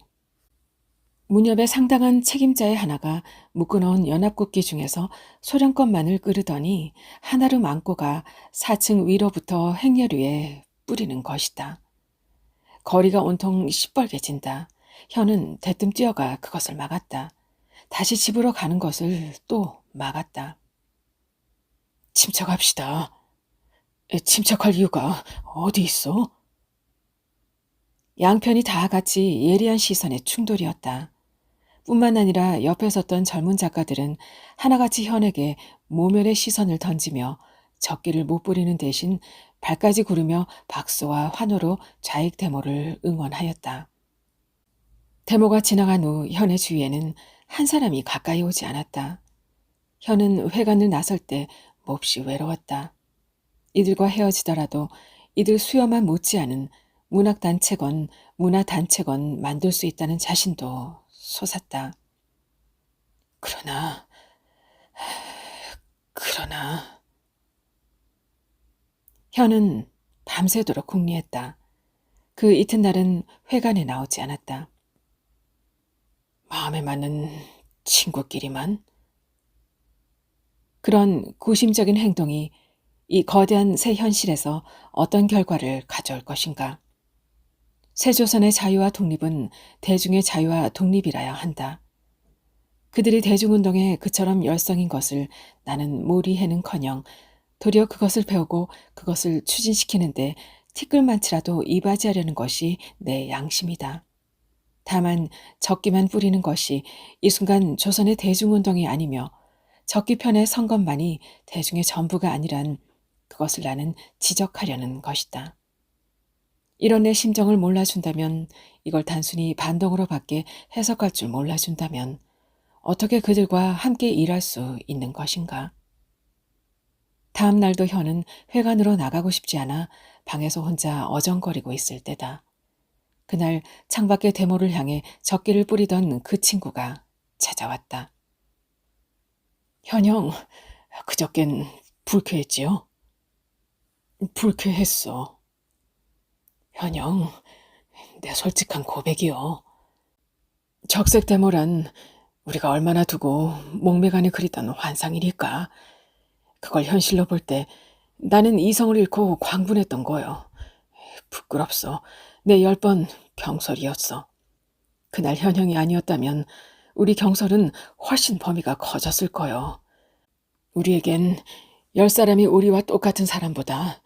문협의 상당한 책임자의 하나가 묶어놓은 연합국기 중에서 소련 것만을 끄르더니 하나로 안고 가 4층 위로부터 행렬 위에 뿌리는 것이다. 거리가 온통 시뻘개진다. 현은 대뜸 뛰어가 그것을 막았다. 다시 집으로 가는 것을 또 막았다. 침착합시다. 침착할 이유가 어디 있어? 양편이 다 같이 예리한 시선의 충돌이었다. 뿐만 아니라 옆에 섰던 젊은 작가들은 하나같이 현에게 모멸의 시선을 던지며 적기를 못 부리는 대신 발까지 구르며 박수와 환호로 좌익 데모를 응원하였다. 데모가 지나간 후 현의 주위에는 한 사람이 가까이 오지 않았다. 현은 회관을 나설 때 몹시 외로웠다. 이들과 헤어지더라도 이들 수여만 못지않은 문학단체건 문화단체건 만들 수 있다는 자신도 솟았다. 그러나 현은 밤새도록 궁리했다. 그 이튿날은 회관에 나오지 않았다. 마음에 맞는 친구끼리만? 그런 구심적인 행동이 이 거대한 새 현실에서 어떤 결과를 가져올 것인가? 새조선의 자유와 독립은 대중의 자유와 독립이라야 한다. 그들이 대중운동에 그처럼 열성인 것을 나는 모리해는커녕 도리어 그것을 배우고 그것을 추진시키는데 티끌만치라도 이바지하려는 것이 내 양심이다. 다만 적기만 뿌리는 것이 이 순간 조선의 대중운동이 아니며 적기 편에 선 것만이 대중의 전부가 아니란 그것을 나는 지적하려는 것이다. 이런 내 심정을 몰라준다면, 이걸 단순히 반동으로밖에 해석할 줄 몰라준다면 어떻게 그들과 함께 일할 수 있는 것인가? 다음 날도 현은 회관으로 나가고 싶지 않아 방에서 혼자 어정거리고 있을 때다. 그날 창밖의 대모를 향해 적기를 뿌리던 그 친구가 찾아왔다. 현영, 그저껜 불쾌했지요? 불쾌했어. 현영, 내 솔직한 고백이요. 적색 대모란 우리가 얼마나 두고 목매간에 그리던 환상이니까 그걸 현실로 볼 때 나는 이성을 잃고 광분했던 거요. 부끄럽소. 내 10번 경솔이었어. 그날 현영이 아니었다면 우리 경솔은 훨씬 범위가 커졌을 거요. 우리에겐 10사람이 우리와 똑같은 사람보다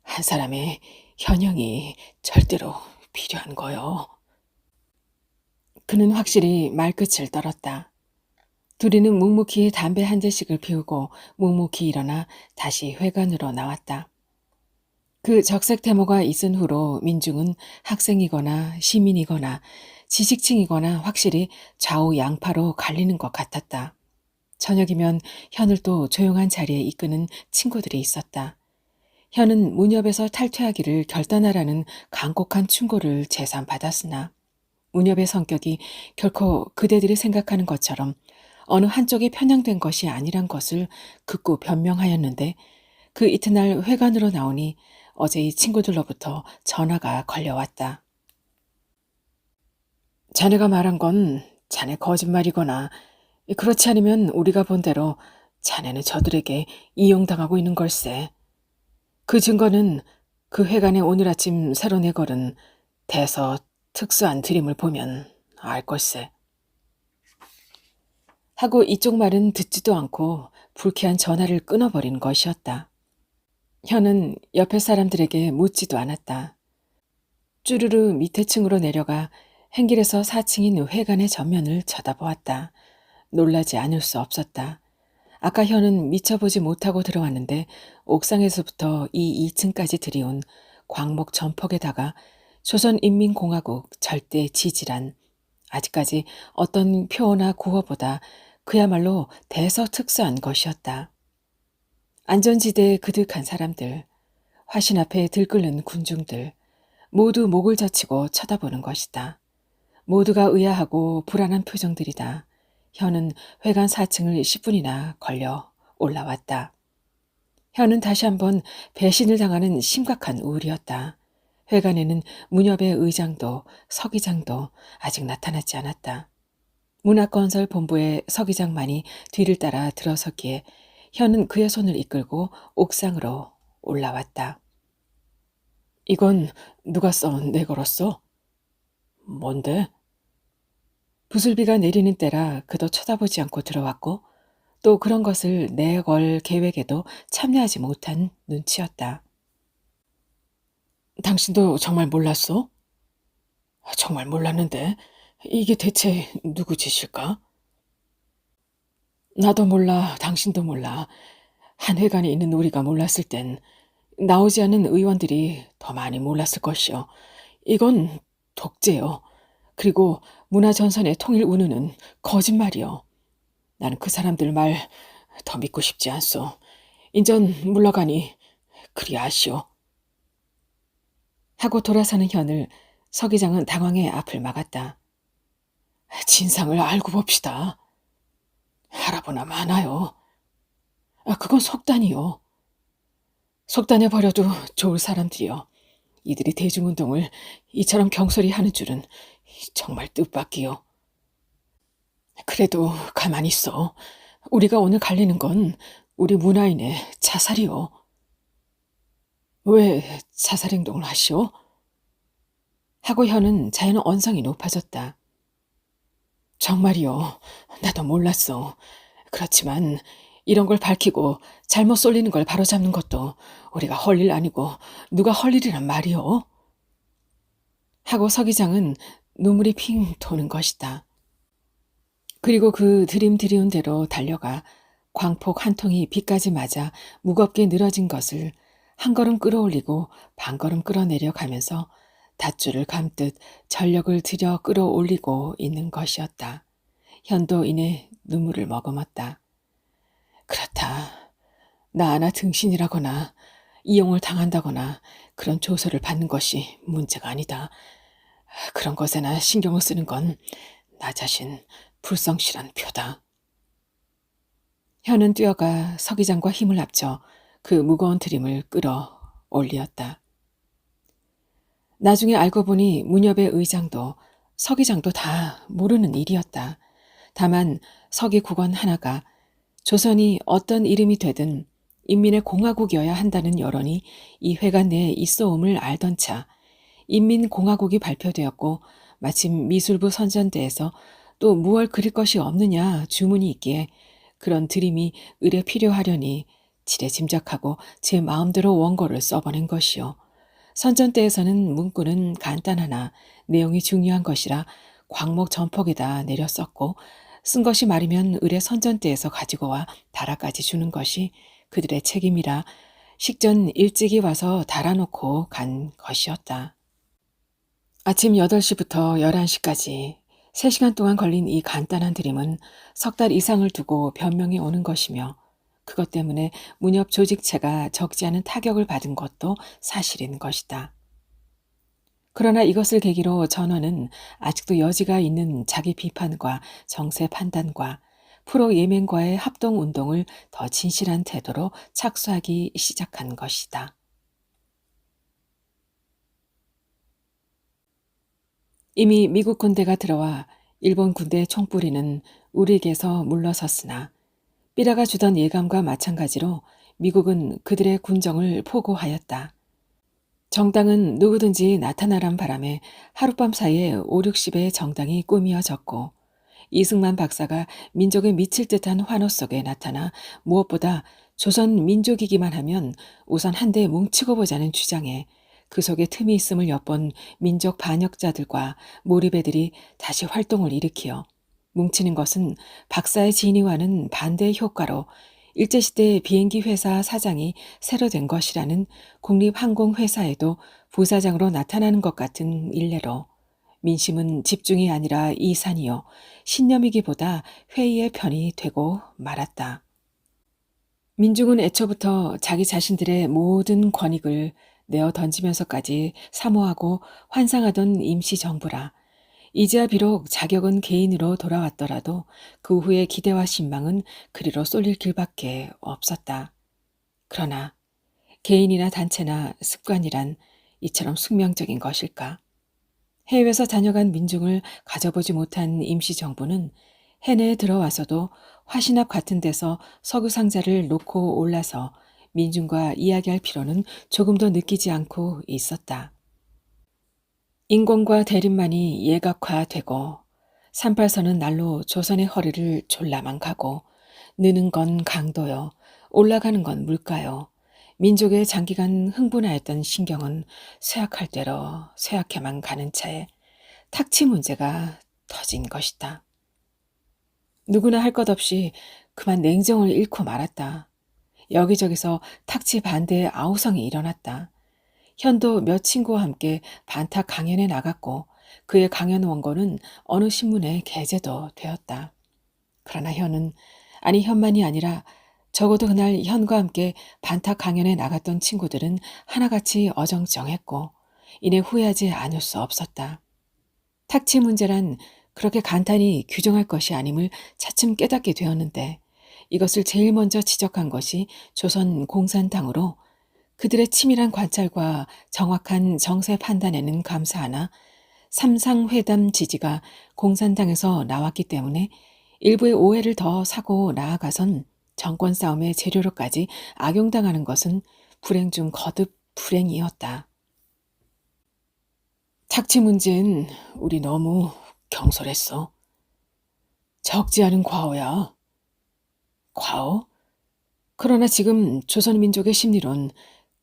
한 사람의 현영이 절대로 필요한 거요. 그는 확실히 말끝을 떨었다. 둘이는 묵묵히 담배 한 대씩을 피우고 묵묵히 일어나 다시 회관으로 나왔다. 그 적색 데모가 있은 후로 민중은 학생이거나 시민이거나 지식층이거나 확실히 좌우 양파로 갈리는 것 같았다. 저녁이면 현을 또 조용한 자리에 이끄는 친구들이 있었다. 현은 문협에서 탈퇴하기를 결단하라는 간곡한 충고를 재산받았으나 문협의 성격이 결코 그대들이 생각하는 것처럼 어느 한쪽에 편향된 것이 아니란 것을 극구 변명하였는데, 그 이튿날 회관으로 나오니 어제 이 친구들로부터 전화가 걸려왔다. 자네가 말한 건 자네 거짓말이거나 그렇지 않으면 우리가 본 대로 자네는 저들에게 이용당하고 있는 걸세. 그 증거는 그 회관에 오늘 아침 새로 내걸은 대서 특수한 드림을 보면 알 걸세. 하고 이쪽 말은 듣지도 않고 불쾌한 전화를 끊어버린 것이었다. 현은 옆에 사람들에게 묻지도 않았다. 쭈르르 밑에 층으로 내려가 행길에서 4층인 회관의 전면을 쳐다보았다. 놀라지 않을 수 없었다. 아까 현은 미쳐보지 못하고 들어왔는데 옥상에서부터 이 2층까지 들이온 광목 전폭에다가 조선인민공화국 절대 지지란, 아직까지 어떤 표어나 구호보다 그야말로 대서특수한 것이었다. 안전지대에 그득한 사람들, 화신 앞에 들끓는 군중들, 모두 목을 젖히고 쳐다보는 것이다. 모두가 의아하고 불안한 표정들이다. 현은 회관 4층을 10분이나 걸려 올라왔다. 현은 다시 한번 배신을 당하는 심각한 우울이었다. 회관에는 문협의 의장도 서기장도 아직 나타나지 않았다. 문학건설본부의 서기장만이 뒤를 따라 들어섰기에 현은 그의 손을 이끌고 옥상으로 올라왔다. 이건 누가 내걸었어? 뭔데? 부슬비가 내리는 때라 그도 쳐다보지 않고 들어왔고 또 그런 것을 내걸 계획에도 참여하지 못한 눈치였다. 당신도 정말 몰랐어? 정말 몰랐는데 이게 대체 누구 짓일까? 나도 몰라, 당신도 몰라. 한 회관에 있는 우리가 몰랐을 땐 나오지 않은 의원들이 더 많이 몰랐을 것이요. 이건 독재요. 그리고 문화전선의 통일 운운은 거짓말이요. 나는 그 사람들 말 더 믿고 싶지 않소. 인전 물러가니 그리 아시오. 하고 돌아서는 현을 서기장은 당황해 앞을 막았다. 진상을 알고 봅시다. 알아보나 마나요. 그건 속단이요. 속단해버려도 좋을 사람들이요. 이들이 대중운동을 이처럼 경솔히 하는 줄은 정말 뜻밖이요. 그래도 가만히 있어. 우리가 오늘 갈리는 건 우리 문화인의 자살이요. 왜 자살행동을 하시오? 하고 현은 자연 언성이 높아졌다. 정말이요. 나도 몰랐어. 그렇지만 이런 걸 밝히고 잘못 쏠리는 걸 바로잡는 것도 우리가 헐 일 아니고 누가 헐 일이란 말이요. 하고 서기장은 눈물이 핑 도는 것이다. 그리고 그 들임들이운 대로 달려가 광폭 한 통이 비까지 맞아 무겁게 늘어진 것을 한 걸음 끌어올리고 반 걸음 끌어내려 가면서 닷줄을 감듯 전력을 들여 끌어올리고 있는 것이었다. 현도 이내 눈물을 머금었다. 그렇다. 나 하나 등신이라거나 이용을 당한다거나 그런 조소를 받는 것이 문제가 아니다. 그런 것에나 신경을 쓰는 건 나 자신 불성실한 표다. 현은 뛰어가 서기장과 힘을 합쳐 그 무거운 드림을 끌어 올리었다. 나중에 알고 보니 문협의 의장도 서기장도 다 모르는 일이었다. 다만 서기 국원 하나가 조선이 어떤 이름이 되든 인민의 공화국이어야 한다는 여론이 이 회관 내에 있어옴을 알던 차 인민공화국이 발표되었고 마침 미술부 선전대에서 또 무얼 그릴 것이 없느냐 주문이 있기에 그런 드림이 의뢰 필요하려니 지레 짐작하고 제 마음대로 원고를 써보낸 것이요. 선전대에서는 문구는 간단하나 내용이 중요한 것이라 광목 전폭에다 내려 썼고 쓴 것이 말이면 의뢰 선전대에서 가지고 와 달아까지 주는 것이 그들의 책임이라 식전 일찍이 와서 달아놓고 간 것이었다. 아침 8시부터 11시까지 3시간 동안 걸린 이 간단한 드림은 석 달 이상을 두고 변명해 오는 것이며 그것 때문에 문협 조직체가 적지 않은 타격을 받은 것도 사실인 것이다. 그러나 이것을 계기로 전원은 아직도 여지가 있는 자기 비판과 정세 판단과 프로 예맹과의 합동운동을 더 진실한 태도로 착수하기 시작한 것이다. 이미 미국 군대가 들어와 일본 군대의 총뿌리는 우리에게서 물러섰으나 삐라가 주던 예감과 마찬가지로 미국은 그들의 군정을 포고하였다. 정당은 누구든지 나타나란 바람에 하룻밤 사이에 5, 60의 정당이 꾸미어졌고 이승만 박사가 민족에 미칠 듯한 환호 속에 나타나 무엇보다 조선 민족이기만 하면 우선 한데 뭉치고 보자는 주장에 그 속에 틈이 있음을 엿본 민족 반역자들과 몰입애들이 다시 활동을 일으키어 뭉치는 것은 박사의 진위와는 반대의 효과로 일제시대 비행기 회사 사장이 새로 된 것이라는 국립항공회사에도 부사장으로 나타나는 것 같은 일례로 민심은 집중이 아니라 이산이요 신념이기보다 회의의 편이 되고 말았다. 민중은 애초부터 자기 자신들의 모든 권익을 내어 던지면서까지 사모하고 환상하던 임시정부라 이제야 비록 자격은 개인으로 돌아왔더라도 그 후의 기대와 신망은 그리로 쏠릴 길밖에 없었다. 그러나 개인이나 단체나 습관이란 이처럼 숙명적인 것일까? 해외에서 다녀간 민중을 가져보지 못한 임시정부는 해내에 들어와서도 화신앞 같은 데서 석유 상자를 놓고 올라서 민중과 이야기할 필요는 조금도 느끼지 않고 있었다. 인권과 대립만이 예각화되고 38선은 날로 조선의 허리를 졸라만 가고 느는 건 강도요 올라가는 건 물가요 민족의 장기간 흥분하였던 신경은 쇠약할 대로 쇠약해만 가는 차에 탁치 문제가 터진 것이다. 누구나 할 것 없이 그만 냉정을 잃고 말았다. 여기저기서 탁치 반대의 아우성이 일어났다. 현도 몇 친구와 함께 반탁 강연에 나갔고 그의 강연 원고는 어느 신문에 게재도 되었다. 그러나 현은 아니 현만이 아니라 적어도 그날 현과 함께 반탁 강연에 나갔던 친구들은 하나같이 어정쩡했고 이내 후회하지 않을 수 없었다. 탁치 문제란 그렇게 간단히 규정할 것이 아님을 차츰 깨닫게 되었는데 이것을 제일 먼저 지적한 것이 조선 공산당으로 그들의 치밀한 관찰과 정확한 정세 판단에는 감사하나 삼상회담 지지가 공산당에서 나왔기 때문에 일부의 오해를 더 사고 나아가선 정권 싸움의 재료로까지 악용당하는 것은 불행 중 거듭 불행이었다. 착취 문제는 우리 너무 경솔했어. 적지 않은 과오야. 과오? 그러나 지금 조선민족의 심리론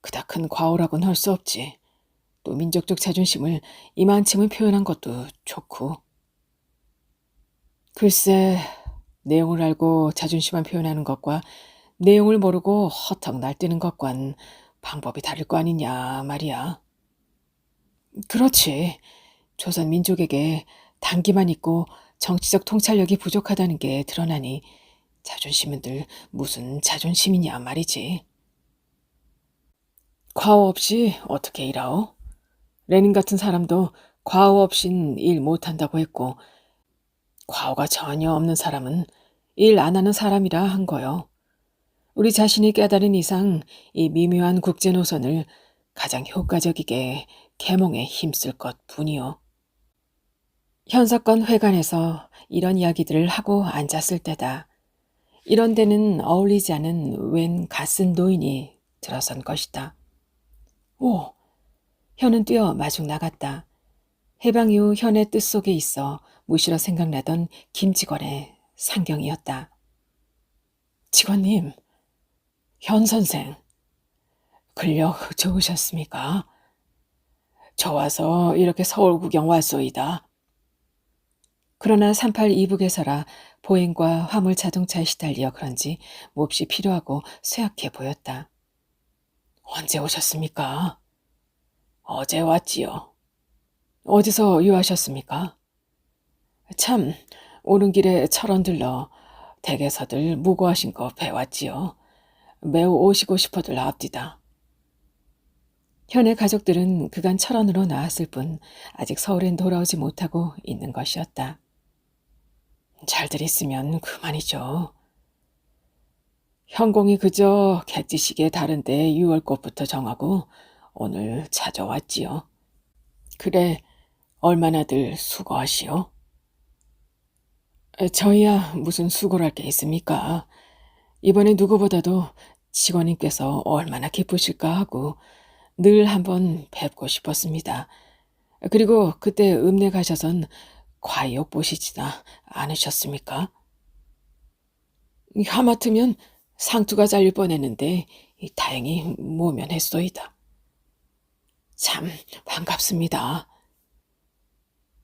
그닥 큰 과오라고는 할 수 없지. 또 민족적 자존심을 이만침을 표현한 것도 좋고. 글쎄, 내용을 알고 자존심만 표현하는 것과 내용을 모르고 허탕 날뛰는 것과는 방법이 다를 거 아니냐 말이야. 그렇지. 조선 민족에게 단기만 있고 정치적 통찰력이 부족하다는 게 드러나니 자존심은 늘 무슨 자존심이냐 말이지. 과오 없이 어떻게 일하오? 레닌 같은 사람도 과오 없인 일 못한다고 했고, 과오가 전혀 없는 사람은 일 안 하는 사람이라 한 거요. 우리 자신이 깨달은 이상 이 미묘한 국제 노선을 가장 효과적이게 계몽에 힘쓸 것 뿐이요. 현사건 회관에서 이런 이야기들을 하고 앉았을 때다. 이런 데는 어울리지 않은 웬 갓쓴 노인이 들어선 것이다. 오! 현은 뛰어 마중 나갔다. 해방 이후 현의 뜻 속에 있어 무시로 생각나던 김직원의 상경이었다. 직원님, 현 선생, 근력 좋으셨습니까? 저 와서 이렇게 서울 구경 왔소이다. 그러나 38 이북에서라 보행과 화물 자동차에 시달려 그런지 몹시 필요하고 쇠약해 보였다. 언제 오셨습니까? 어제 왔지요. 어디서 유하셨습니까? 참, 오는 길에 철원 들러 댁에서들 무고하신 거 배웠지요. 매우 오시고 싶어들 나옵디다. 현의 가족들은 그간 철원으로 나왔을 뿐 아직 서울엔 돌아오지 못하고 있는 것이었다. 잘들 있으면 그만이죠. 현공이 그저 객지시기에 다른데 6월꽃부터 정하고 오늘 찾아왔지요. 그래, 얼마나들 수고하시오? 저희야 무슨 수고를 할 게 있습니까? 이번에 누구보다도 직원님께서 얼마나 기쁘실까 하고 늘 한번 뵙고 싶었습니다. 그리고 그때 읍내 가셔선 과욕 보시지나 않으셨습니까? 하마터면 상투가 잘릴 뻔했는데 다행히 모면했소이다. 참 반갑습니다.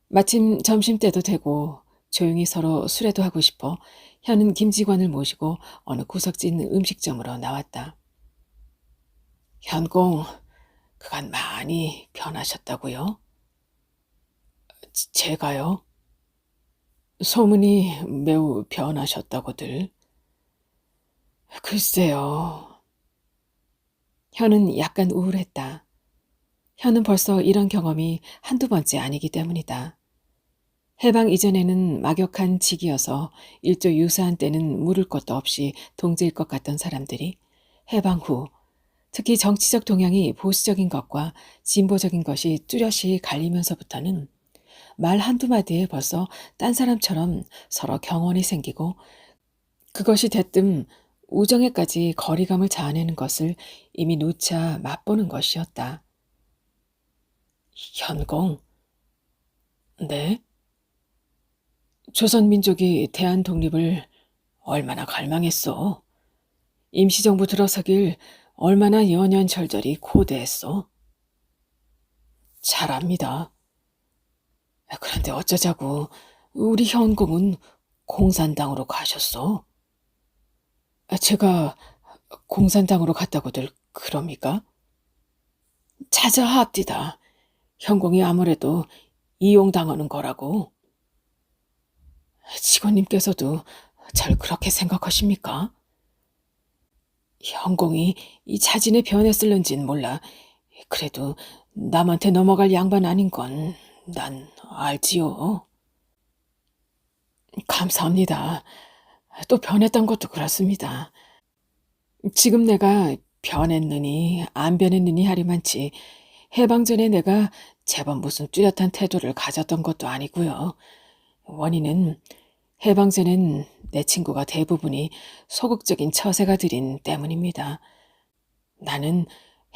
마침 점심때도 되고 조용히 서로 수레도 하고 싶어 현은 김직원을 모시고 어느 구석진 음식점으로 나왔다. 현공, 그간 많이 변하셨다고요? 제가요? 소문이 매우 변하셨다고들. 글쎄요. 현은 약간 우울했다. 현은 벌써 이런 경험이 한두 번째 아니기 때문이다. 해방 이전에는 막역한 직이어서 일조 유사한 때는 물을 것도 없이 동지일 것 같던 사람들이 해방 후 특히 정치적 동향이 보수적인 것과 진보적인 것이 뚜렷이 갈리면서부터는 말 한두 마디에 벌써 딴 사람처럼 서로 경원이 생기고 그것이 대뜸 우정에까지 거리감을 자아내는 것을 이미 누차 맛보는 것이었다. 현공, 네? 조선민족이 대한독립을 얼마나 갈망했어. 임시정부 들어서길 얼마나 연연절절히 고대했어. 잘 압니다. 그런데 어쩌자고 우리 현공은 공산당으로 가셨어? 제가 공산당으로 갔다고들 그럽니까? 자자합디다. 현공이 아무래도 이용당하는 거라고. 직원님께서도 잘 그렇게 생각하십니까? 현공이 이 자진에 변했을는진 몰라. 그래도 남한테 넘어갈 양반 아닌 건 난 알지요. 감사합니다. 또 변했던 것도 그렇습니다. 지금 내가 변했느니 안 변했느니 하리만치 해방 전에 내가 제법 무슨 뚜렷한 태도를 가졌던 것도 아니고요. 원인은 해방 전엔 내 친구가 대부분이 소극적인 처세가 들인 때문입니다. 나는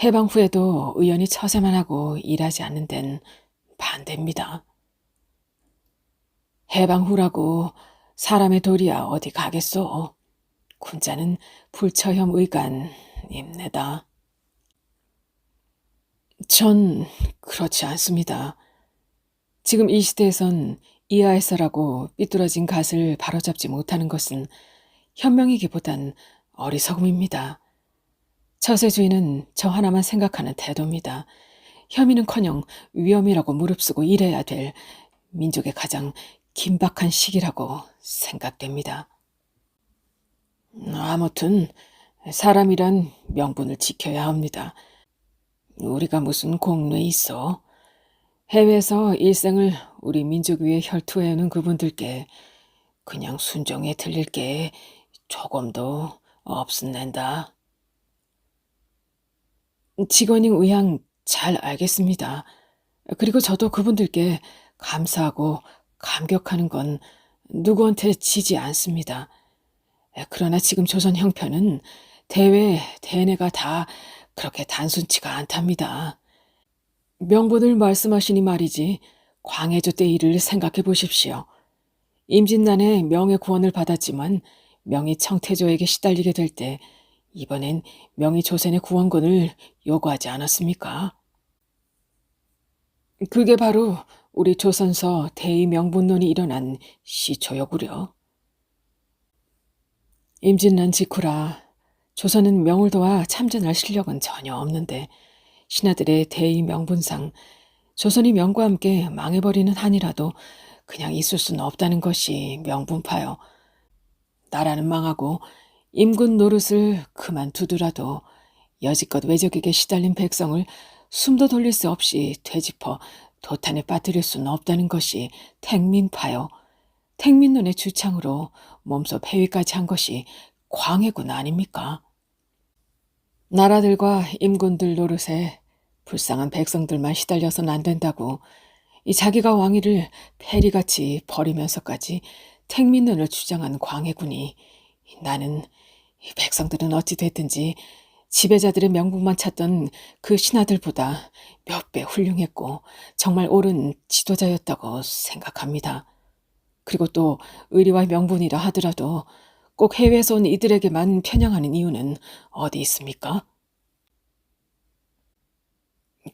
해방 후에도 의연히 처세만 하고 일하지 않는 데는 반대입니다. 해방 후라고 사람의 도리야 어디 가겠소. 군자는 불처형 의간입니다. 전 그렇지 않습니다. 지금 이 시대에선 이하에서라고 삐뚤어진 갓을 바로잡지 못하는 것은 현명이기보단 어리석음입니다. 처세주의는 저 하나만 생각하는 태도입니다. 혐의는커녕 위험이라고 무릅쓰고 일해야 될 민족의 가장 긴박한 시기라고 생각됩니다. 아무튼 사람이란 명분을 지켜야 합니다. 우리가 무슨 공로에 있어? 해외에서 일생을 우리 민족 위에 혈투해오는 그분들께 그냥 순종에 들릴 게 조금도 없습니다. 직원인 의향 잘 알겠습니다. 그리고 저도 그분들께 감사하고 감격하는 건 누구한테 지지 않습니다. 그러나 지금 조선 형편은 대외, 대내가 다 그렇게 단순치가 않답니다. 명분을 말씀하시니 말이지 광해조 때 일을 생각해 보십시오. 임진난에 명의 구원을 받았지만 명이 청태조에게 시달리게 될 때 이번엔 명이 조선의 구원권을 요구하지 않았습니까? 그게 바로 우리 조선서 대의 명분론이 일어난 시초였구려. 임진난 직후라 조선은 명을 도와 참전할 실력은 전혀 없는데 신하들의 대의 명분상 조선이 명과 함께 망해버리는 한이라도 그냥 있을 수는 없다는 것이 명분파요. 나라는 망하고 임군 노릇을 그만두더라도 여지껏 외적에게 시달린 백성을 숨도 돌릴 수 없이 되짚어 도탄에 빠뜨릴 수는 없다는 것이 택민파요. 택민론의 주창으로 몸소 폐위까지 한 것이 광해군 아닙니까? 나라들과 임군들 노릇에 불쌍한 백성들만 시달려서는 안 된다고 이 자기가 왕위를 패리같이 버리면서까지 택민론을 주장한 광해군이 나는 이 백성들은 어찌 됐든지 지배자들의 명분만 찾던 그 신하들보다 몇 배 훌륭했고 정말 옳은 지도자였다고 생각합니다. 그리고 또 의리와 명분이라 하더라도 꼭 해외에서 온 이들에게만 편향하는 이유는 어디 있습니까?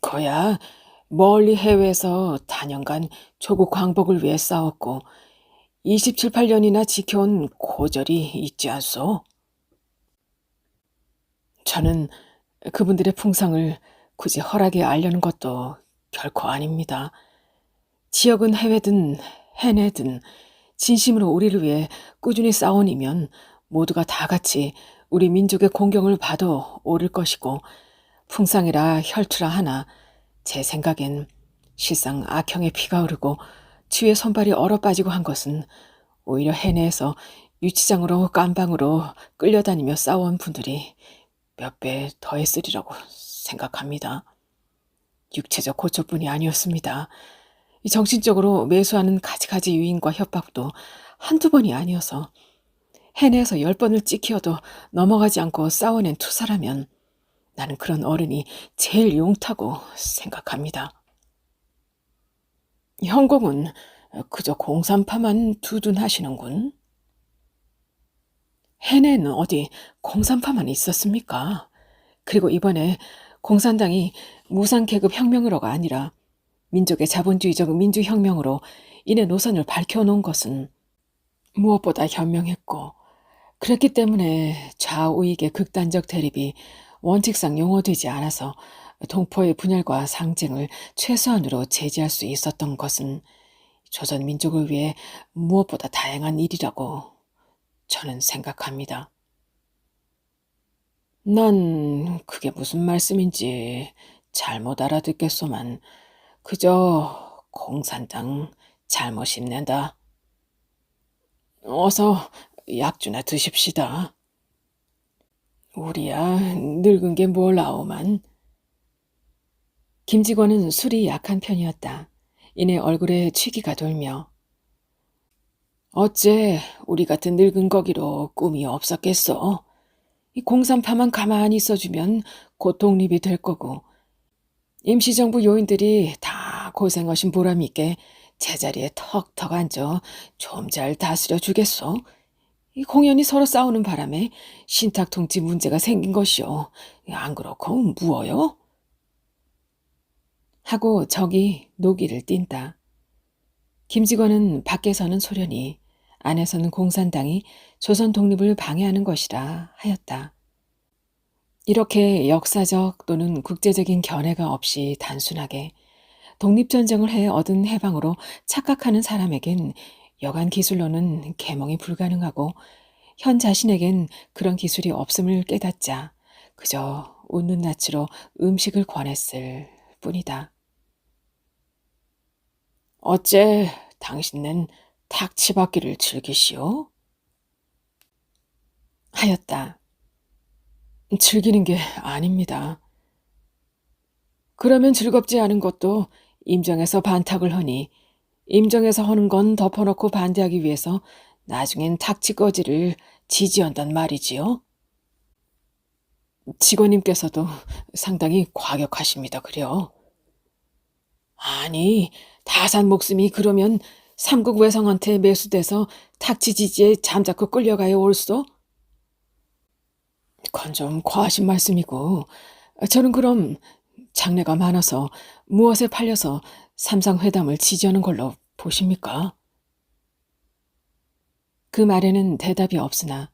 거야 멀리 해외에서 단연간 조국 광복을 위해 싸웠고 27, 8년이나 지켜온 고절이 있지 않소? 저는 그분들의 풍상을 굳이 허락에 알려는 것도 결코 아닙니다. 지역은 해외든 해내든 진심으로 우리를 위해 꾸준히 싸운이면 모두가 다 같이 우리 민족의 공경을 받아 오를 것이고 풍상이라 혈투라 하나 제 생각엔 실상 악형의 피가 흐르고 뒤에 손발이 얼어 빠지고 한 것은 오히려 해내에서 유치장으로 깜방으로 끌려다니며 싸워온 분들이 몇 배 더했으리라고 생각합니다. 육체적 고초뿐이 아니었습니다. 이 정신적으로 매수하는 가지가지 유인과 협박도 한두 번이 아니어서 해내에서 10번을 찍히어도 넘어가지 않고 싸워낸 투사라면 나는 그런 어른이 제일 용타고 생각합니다. 형공은 그저 공산파만 두둔하시는군. 해내는 어디 공산파만 있었습니까? 그리고 이번에 공산당이 무상계급 혁명으로가 아니라 민족의 자본주의적 민주혁명으로 이내 노선을 밝혀놓은 것은 무엇보다 현명했고 그렇기 때문에 좌우익의 극단적 대립이 원칙상 용어되지 않아서 동포의 분열과 상쟁을 최소한으로 제지할 수 있었던 것은 조선 민족을 위해 무엇보다 다행한 일이라고 저는 생각합니다. 난 그게 무슨 말씀인지 잘못 알아듣겠소만 그저 공산당 잘못 힘낸다. 어서 약주나 드십시다. 우리야 늙은 게 뭘 아오만. 김직원은 술이 약한 편이었다. 이내 얼굴에 취기가 돌며 어째 우리 같은 늙은 거기로 꿈이 없었겠어. 이 공산파만 가만히 있어주면 곧 독립이 될 거고 임시정부 요인들이 다 고생하신 보람 있게 제자리에 턱턱 앉아 좀 잘 다스려 주겠소. 이 공연히 서로 싸우는 바람에 신탁통치 문제가 생긴 것이오. 안 그렇고 무어요? 하고 저기 노기를 띈다. 김직원은 밖에서는 소련이, 안에서는 공산당이 조선 독립을 방해하는 것이라 하였다. 이렇게 역사적 또는 국제적인 견해가 없이 단순하게 독립전쟁을 해 얻은 해방으로 착각하는 사람에겐 여간 기술로는 계몽이 불가능하고 현 자신에겐 그런 기술이 없음을 깨닫자 그저 웃는 낯으로 음식을 권했을 뿐이다. 어째 당신은 탁치받기를 즐기시오? 하였다. 즐기는 게 아닙니다. 그러면 즐겁지 않은 것도 임정에서 반탁을 하니 임정에서 하는 건 덮어놓고 반대하기 위해서 나중엔 탁치거지를 지지한단 말이지요. 직원님께서도 상당히 과격하십니다. 그려. 아니, 다산 목숨이 그러면 삼국 외성한테 매수돼서 탁치지지에 잠자코 끌려가야 옳소? 그건 좀 과하신 말씀이고, 저는 그럼 장래가 많아서 무엇에 팔려서 삼상회담을 지지하는 걸로 보십니까? 그 말에는 대답이 없으나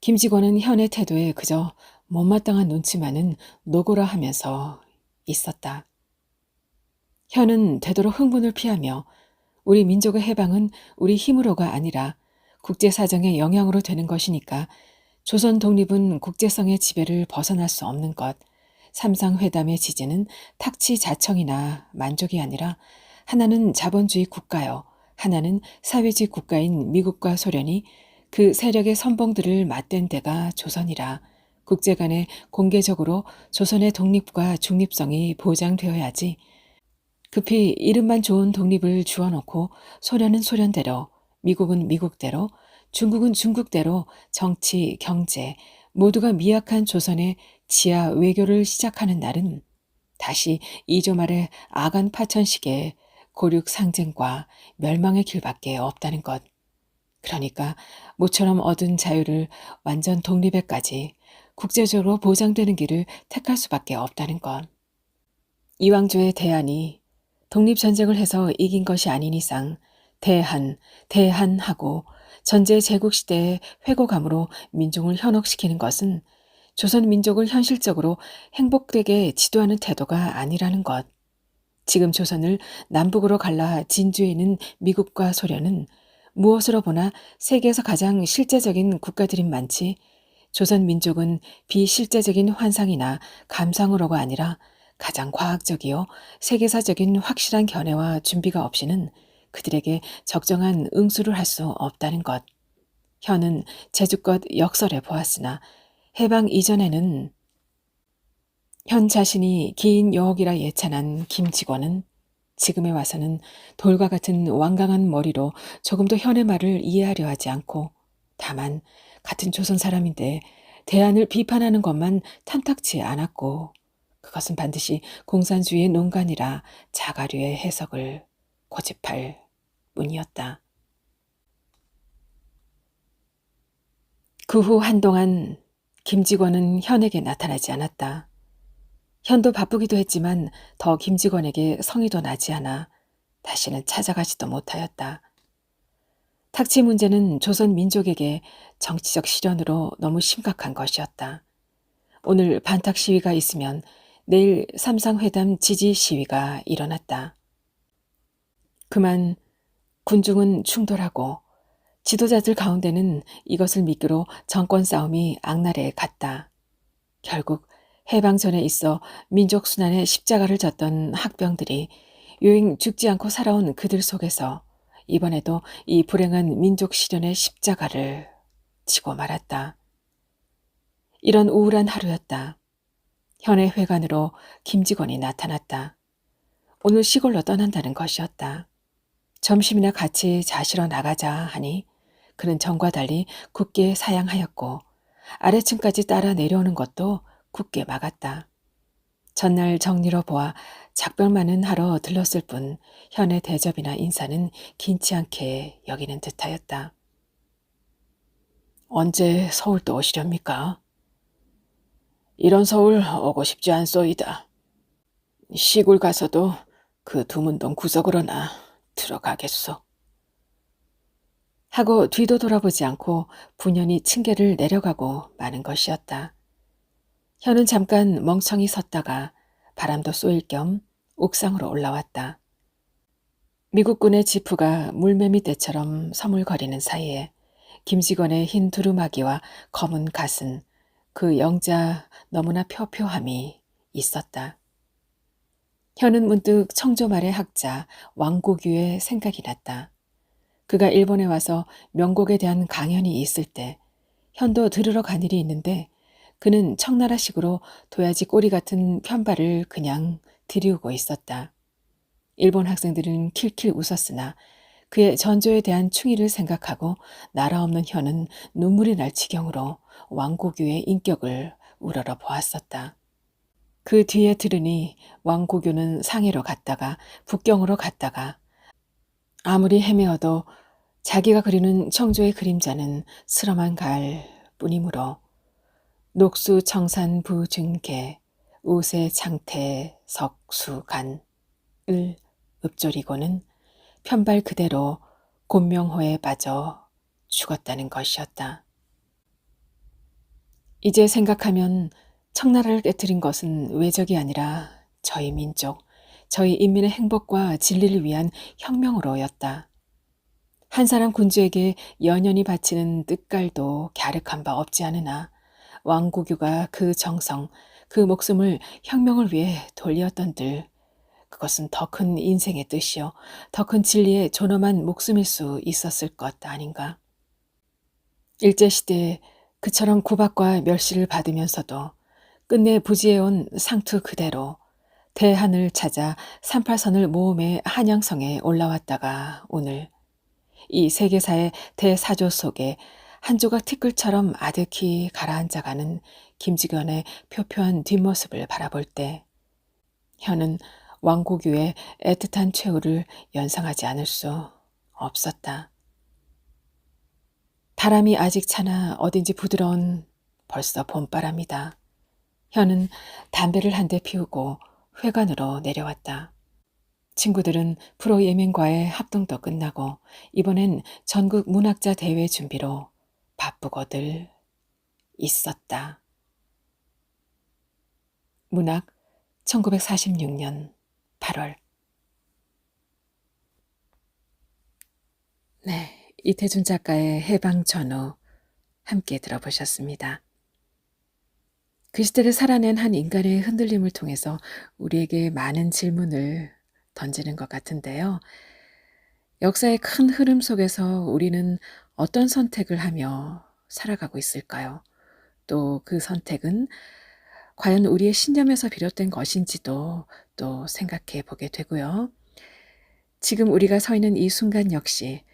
김직원은 현의 태도에 그저 못마땅한 눈치만은 노고라 하면서 있었다. 현은 되도록 흥분을 피하며 우리 민족의 해방은 우리 힘으로가 아니라 국제사정의 영향으로 되는 것이니까 조선 독립은 국제성의 지배를 벗어날 수 없는 것, 삼상회담의 지지는 탁치 자청이나 만족이 아니라 하나는 자본주의 국가요, 하나는 사회주의 국가인 미국과 소련이 그 세력의 선봉들을 맞댄 데가 조선이라 국제 간에 공개적으로 조선의 독립과 중립성이 보장되어야지 급히 이름만 좋은 독립을 주어놓고 소련은 소련대로, 미국은 미국대로, 중국은 중국대로 정치, 경제 모두가 미약한 조선의 지하 외교를 시작하는 날은 다시 이조 말의 아간 파천식의 고륙 상쟁과 멸망의 길밖에 없다는 것. 그러니까 모처럼 얻은 자유를 완전 독립에까지 국제적으로 보장되는 길을 택할 수밖에 없다는 것. 이왕조의 대안이 독립전쟁을 해서 이긴 것이 아닌 이상 대한하고 전제 제국시대의 회고감으로 민중을 현혹시키는 것은 조선 민족을 현실적으로 행복되게 지도하는 태도가 아니라는 것. 지금 조선을 남북으로 갈라 진주에 있는 미국과 소련은 무엇으로 보나 세계에서 가장 실제적인 국가들인 많지 조선 민족은 비실제적인 환상이나 감상으로가 아니라 가장 과학적이요 세계사적인 확실한 견해와 준비가 없이는 그들에게 적정한 응수를 할 수 없다는 것. 현은 제주껏 역설해 보았으나 해방 이전에는 현 자신이 긴 여옥이라 예찬한 김직원은 지금에 와서는 돌과 같은 완강한 머리로 조금도 현의 말을 이해하려 하지 않고 다만 같은 조선 사람인데 대안을 비판하는 것만 탐탁치 않았고 그것은 반드시 공산주의의 농간이라 자가류의 해석을 고집할 뿐이었다. 그 후 한동안 김직원은 현에게 나타나지 않았다. 현도 바쁘기도 했지만 더 김직원에게 성의도 나지 않아 다시는 찾아가지도 못하였다. 탁치 문제는 조선 민족에게 정치적 시련으로 너무 심각한 것이었다. 오늘 반탁 시위가 있으면 내일 삼상회담 지지 시위가 일어났다. 그만 군중은 충돌하고 지도자들 가운데는 이것을 미끄러 정권 싸움이 악날에 갔다. 결국 해방 전에 있어 민족 순환의 십자가를 졌던 학병들이 요행 죽지 않고 살아온 그들 속에서 이번에도 이 불행한 민족 시련의 십자가를 지고 말았다. 이런 우울한 하루였다. 현의 회관으로 김직원이 나타났다. 오늘 시골로 떠난다는 것이었다. 점심이나 같이 자시러 나가자 하니 그는 전과 달리 굳게 사양하였고 아래층까지 따라 내려오는 것도 굳게 막았다. 전날 정리로 보아 작별만은 하러 들렀을 뿐 현의 대접이나 인사는 긴치 않게 여기는 듯하였다. 언제 서울 또 오시렵니까? 이런 서울 오고 싶지 않소이다. 시골 가서도 그 두문동 구석으로나 들어가겠소. 하고 뒤도 돌아보지 않고 분연히 층계를 내려가고 마는 것이었다. 현은 잠깐 멍청이 섰다가 바람도 쏘일 겸 옥상으로 올라왔다. 미국군의 지프가 물매미 떼처럼 서물거리는 사이에 김직원의 흰 두루마기와 검은 갓은 그 영자 너무나 표표함이 있었다. 현은 문득 청조 말의 학자 왕고규의 생각이 났다. 그가 일본에 와서 명곡에 대한 강연이 있을 때 현도 들으러 간 일이 있는데 그는 청나라식으로 도야지 꼬리 같은 편발을 그냥 들이우고 있었다. 일본 학생들은 킬킬 웃었으나 그의 전조에 대한 충의를 생각하고 나라 없는 현은 눈물이 날 지경으로 왕고규의 인격을 우러러 보았었다. 그 뒤에 들으니 왕고규는 상해로 갔다가 북경으로 갔다가 아무리 헤매어도 자기가 그리는 청조의 그림자는 스럼한 갈 뿐이므로 녹수 청산 부증계 우세 창태 석수간을 읊조리고는 편발 그대로 곤명호에 빠져 죽었다는 것이었다. 이제 생각하면 청나라를 깨뜨린 것은 외적이 아니라 저희 민족, 저희 인민의 행복과 진리를 위한 혁명으로였다. 한 사람 군주에게 연연히 바치는 뜻깔도 갸륵한 바 없지 않으나 왕고규가 그 정성, 그 목숨을 혁명을 위해 돌렸던들 그것은 더 큰 인생의 뜻이요, 더 큰 진리의 존엄한 목숨일 수 있었을 것 아닌가. 일제시대에 그처럼 구박과 멸시를 받으면서도 끝내 부지해온 상투 그대로 대한을 찾아 38선을 모험해 한양성에 올라왔다가 오늘 이 세계사의 대사조 속에 한 조각 티끌처럼 아득히 가라앉아가는 김직원의 표표한 뒷모습을 바라볼 때 현은 왕고규의 애틋한 최후를 연상하지 않을 수 없었다. 바람이 아직 차나 어딘지 부드러운 벌써 봄바람이다. 현은 담배를 한 대 피우고 회관으로 내려왔다. 친구들은 프로 예민과의 합동도 끝나고 이번엔 전국 문학자 대회 준비로 바쁘고들 있었다. 문학 1946년 8월. 네, 이태준 작가의 해방 전후 함께 들어보셨습니다. 그 시대를 살아낸 한 인간의 흔들림을 통해서 우리에게 많은 질문을 던지는 것 같은데요. 역사의 큰 흐름 속에서 우리는 어떤 선택을 하며 살아가고 있을까요? 또 그 선택은 과연 우리의 신념에서 비롯된 것인지도 또 생각해 보게 되고요. 지금 우리가 서 있는 이 순간 역시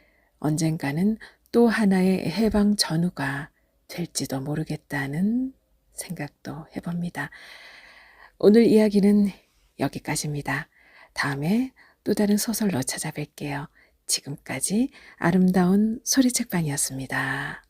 언젠가는 또 하나의 해방 전후가 될지도 모르겠다는 생각도 해봅니다. 오늘 이야기는 여기까지입니다. 다음에 또 다른 소설로 찾아뵐게요. 지금까지 아름다운 소리책방이었습니다.